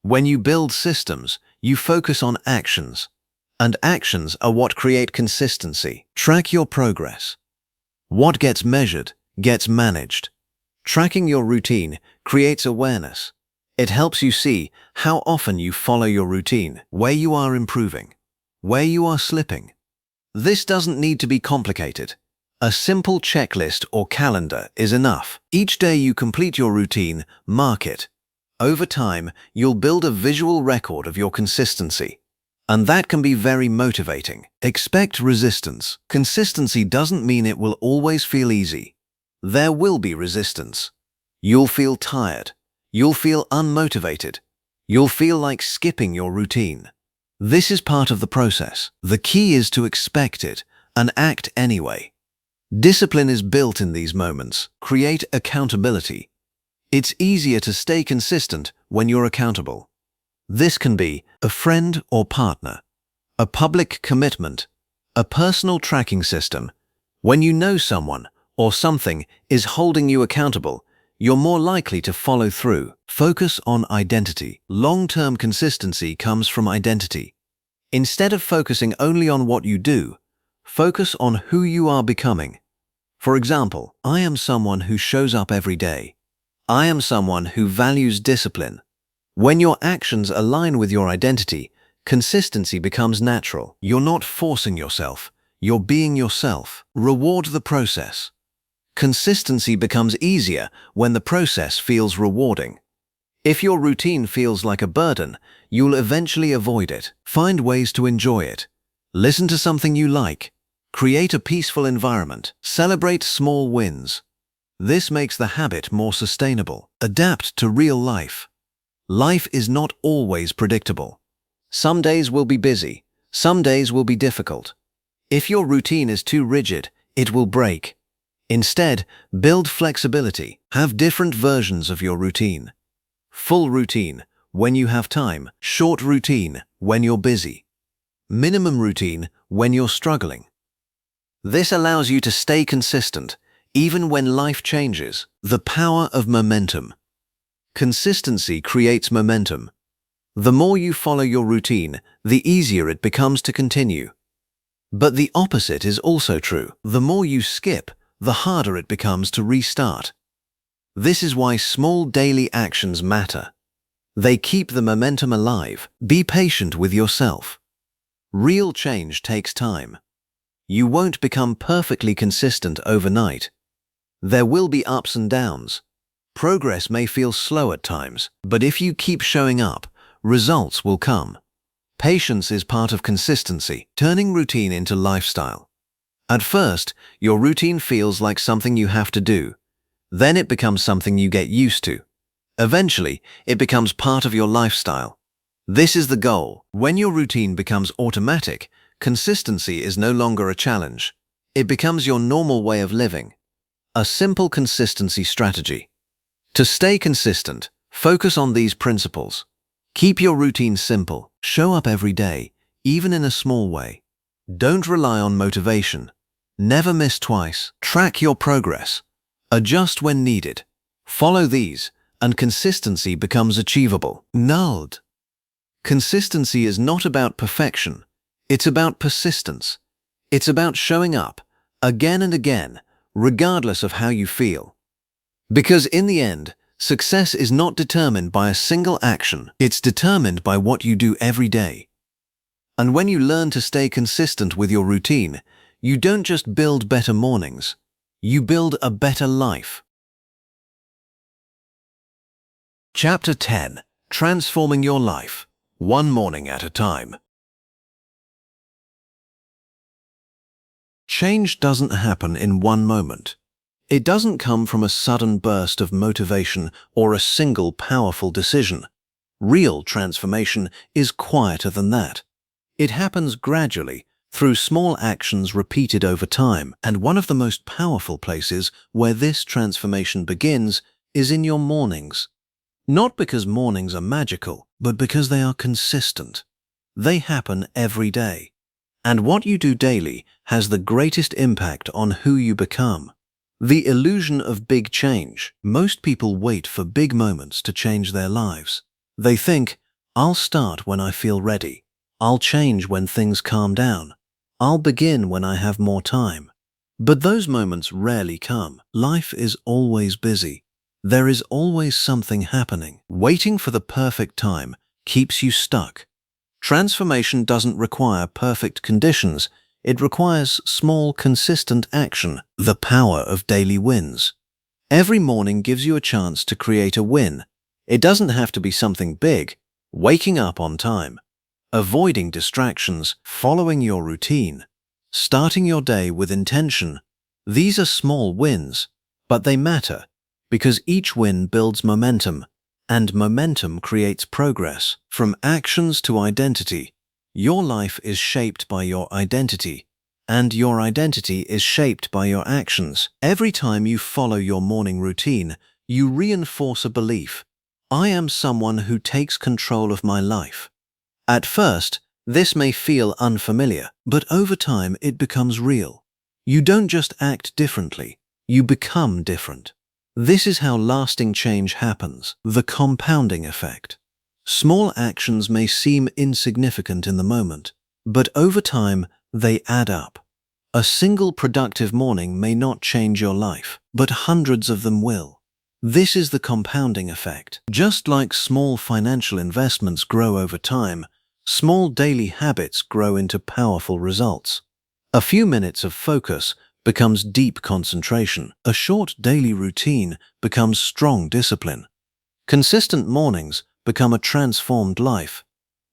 When you build systems, you focus on actions. And actions are what create consistency. Track your progress. What gets measured gets managed. Tracking your routine creates awareness. It helps you see how often you follow your routine, where you are improving, where you are slipping. This doesn't need to be complicated. A simple checklist or calendar is enough. Each day you complete your routine, mark it. Over time, you'll build a visual record of your consistency. And that can be very motivating. Expect resistance. Consistency doesn't mean it will always feel easy. There will be resistance. You'll feel tired. You'll feel unmotivated. You'll feel like skipping your routine. This is part of the process. The key is to expect it and act anyway. Discipline is built in these moments. Create accountability. It's easier to stay consistent when you're accountable. This can be a friend or partner, a public commitment, a personal tracking system. When you know someone or something is holding you accountable, you're more likely to follow through. Focus on identity. Long-term consistency comes from identity. Instead of focusing only on what you do, focus on who you are becoming. For example, I am someone who shows up every day. I am someone who values discipline. When your actions align with your identity, consistency becomes natural. You're not forcing yourself. You're being yourself. Reward the process. Consistency becomes easier when the process feels rewarding. If your routine feels like a burden, you'll eventually avoid it. Find ways to enjoy it. Listen to something you like. Create a peaceful environment. Celebrate small wins. This makes the habit more sustainable. Adapt to real life. Life is not always predictable. Some days will be busy. Some days will be difficult. If your routine is too rigid, it will break. Instead, build flexibility. Have different versions of your routine. Full routine, when you have time. Short routine, when you're busy. Minimum routine, when you're struggling. This allows you to stay consistent, even when life changes. The power of momentum. Consistency creates momentum. The more you follow your routine, the easier it becomes to continue. But the opposite is also true. The more you skip, the harder it becomes to restart. This is why small daily actions matter. They keep the momentum alive. Be patient with yourself. Real change takes time. You won't become perfectly consistent overnight. There will be ups and downs. Progress may feel slow at times, but if you keep showing up, results will come. Patience is part of consistency, turning routine into lifestyle. At first, your routine feels like something you have to do. Then it becomes something you get used to. Eventually, it becomes part of your lifestyle. This is the goal. When your routine becomes automatic, consistency is no longer a challenge. It becomes your normal way of living. A simple consistency strategy. To stay consistent, focus on these principles. Keep your routine simple. Show up every day, even in a small way. Don't rely on motivation. Never miss twice. Track your progress. Adjust when needed. Follow these, and consistency becomes achievable. Nulled. Consistency is not about perfection. It's about persistence. It's about showing up, again and again, regardless of how you feel. Because in the end, success is not determined by a single action. It's determined by what you do every day. And when you learn to stay consistent with your routine, you don't just build better mornings, you build a better life. Chapter 10. Transforming your life, one morning at a time. Change doesn't happen in one moment. It doesn't come from a sudden burst of motivation or a single powerful decision. Real transformation is quieter than that. It happens gradually, through small actions repeated over time, and one of the most powerful places where this transformation begins is in your mornings. Not because mornings are magical, but because they are consistent. They happen every day. And what you do daily has the greatest impact on who you become. The illusion of big change. Most people wait for big moments to change their lives. They think, I'll start when I feel ready. I'll change when things calm down. I'll begin when I have more time. But those moments rarely come. Life is always busy. There is always something happening. Waiting for the perfect time keeps you stuck. Transformation doesn't require perfect conditions. It requires small, consistent action. The power of daily wins. Every morning gives you a chance to create a win. It doesn't have to be something big. Waking up on time. avoiding distractions, following your routine, starting your day with intention. These are small wins, but they matter because each win builds momentum, and momentum creates progress. From actions to identity, your life is shaped by your identity, and your identity is shaped by your actions. Every time you follow your morning routine, you reinforce a belief: I am someone who takes control of my life. At first, this may feel unfamiliar, but over time it becomes real. You don't just act differently, you become different. This is how lasting change happens, the compounding effect. Small actions may seem insignificant in the moment, but over time they add up. A single productive morning may not change your life, but hundreds of them will. This is the compounding effect. Just like small financial investments grow over time, small daily habits grow into powerful results. A few minutes of focus becomes deep concentration. A short daily routine becomes strong discipline. Consistent mornings become a transformed life.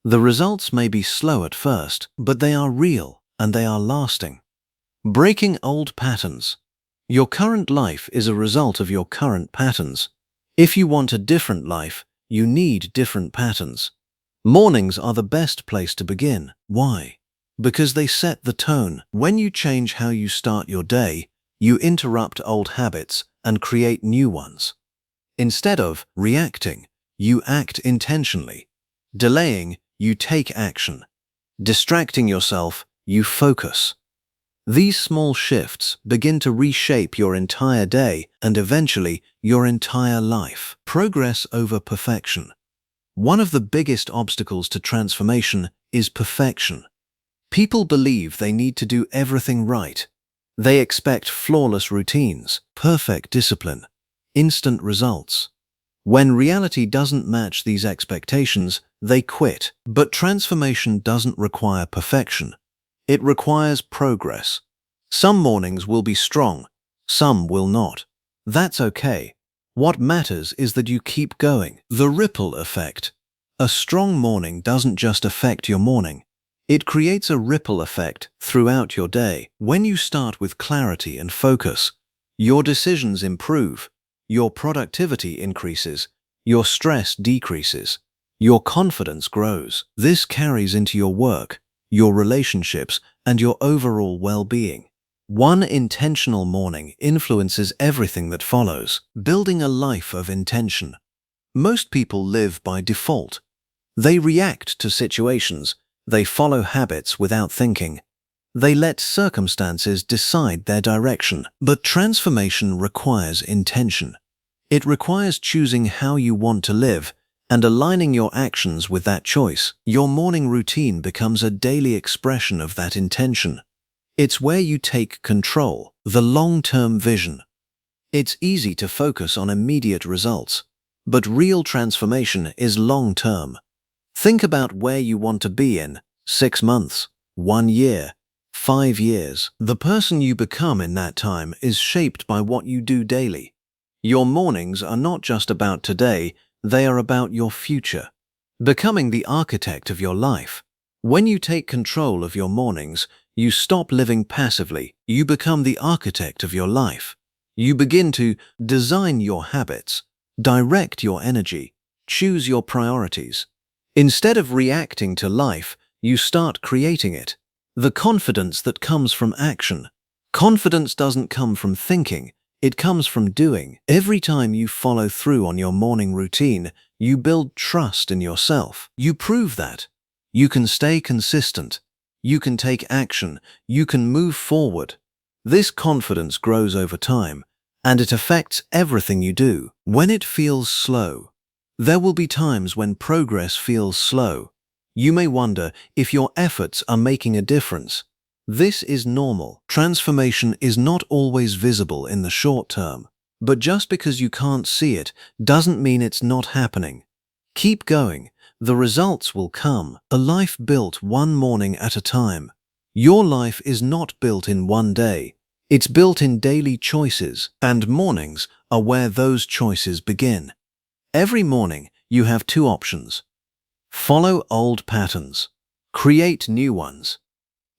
The results may be slow at first, but they are real and they are lasting. Breaking old patterns. Your current life is a result of your current patterns. If you want a different life, you need different patterns. Mornings are the best place to begin. Why? Because they set the tone. When you change how you start your day, you interrupt old habits and create new ones. Instead of reacting, you act intentionally. Delaying, you take action. Distracting yourself, you focus. These small shifts begin to reshape your entire day and eventually your entire life. Progress over perfection. One of the biggest obstacles to transformation is perfection. People believe they need to do everything right. They expect flawless routines, perfect discipline, instant results. When reality doesn't match these expectations, they quit. But transformation doesn't require perfection. It requires progress. Some mornings will be strong, some will not. That's okay. What matters is that you keep going. The ripple effect. A strong morning doesn't just affect your morning. It creates a ripple effect throughout your day. When you start with clarity and focus, your decisions improve, your productivity increases, your stress decreases, your confidence grows. This carries into your work, your relationships, and your overall well-being. One intentional morning influences everything that follows. Building a life of intention. Most people live by default. They react to situations. They follow habits without thinking. They let circumstances decide their direction. But transformation requires intention. It requires choosing how you want to live and aligning your actions with that choice. Your morning routine becomes a daily expression of that intention. It's where you take control, the long-term vision. It's easy to focus on immediate results, but real transformation is long-term. Think about where you want to be in 6 months, 1 year, 5 years. The person you become in that time is shaped by what you do daily. Your mornings are not just about today, they are about your future. Becoming the architect of your life. When you take control of your mornings, you stop living passively. You become the architect of your life. You begin to design your habits, direct your energy, choose your priorities. Instead of reacting to life, you start creating it. The confidence that comes from action. Confidence doesn't come from thinking, it comes from doing. Every time you follow through on your morning routine, you build trust in yourself. You prove that you can stay consistent, you can take action, you can move forward. This confidence grows over time, and it affects everything you do. When it feels slow, there will be times when progress feels slow. You may wonder if your efforts are making a difference. This is normal. Transformation is not always visible in the short term, but just because you can't see it doesn't mean it's not happening. Keep going. The results will come. A life built one morning at a time. Your life is not built in one day. It's built in daily choices, and mornings are where those choices begin. Every morning, you have two options. Follow old patterns. Create new ones.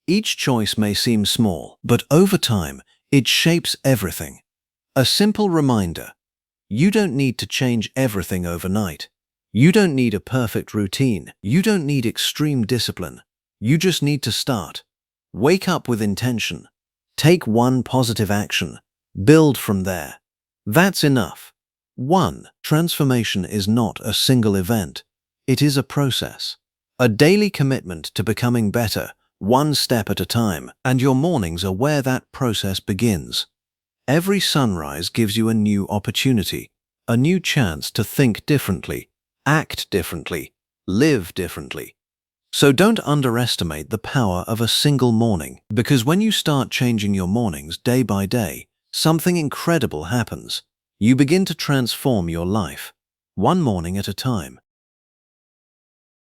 Each choice may seem small, but over time, it shapes everything. A simple reminder: you don't need to change everything overnight. You don't need a perfect routine. You don't need extreme discipline. You just need to start. Wake up with intention. Take one positive action. Build from there. That's enough. 1. Transformation is not a single event. It is a process. A daily commitment to becoming better, one step at a time, and your mornings are where that process begins. Every sunrise gives you a new opportunity, a new chance to think differently, act differently, live differently. So don't underestimate the power of a single morning, because when you start changing your mornings day by day, something incredible happens. You begin to transform your life, one morning at a time.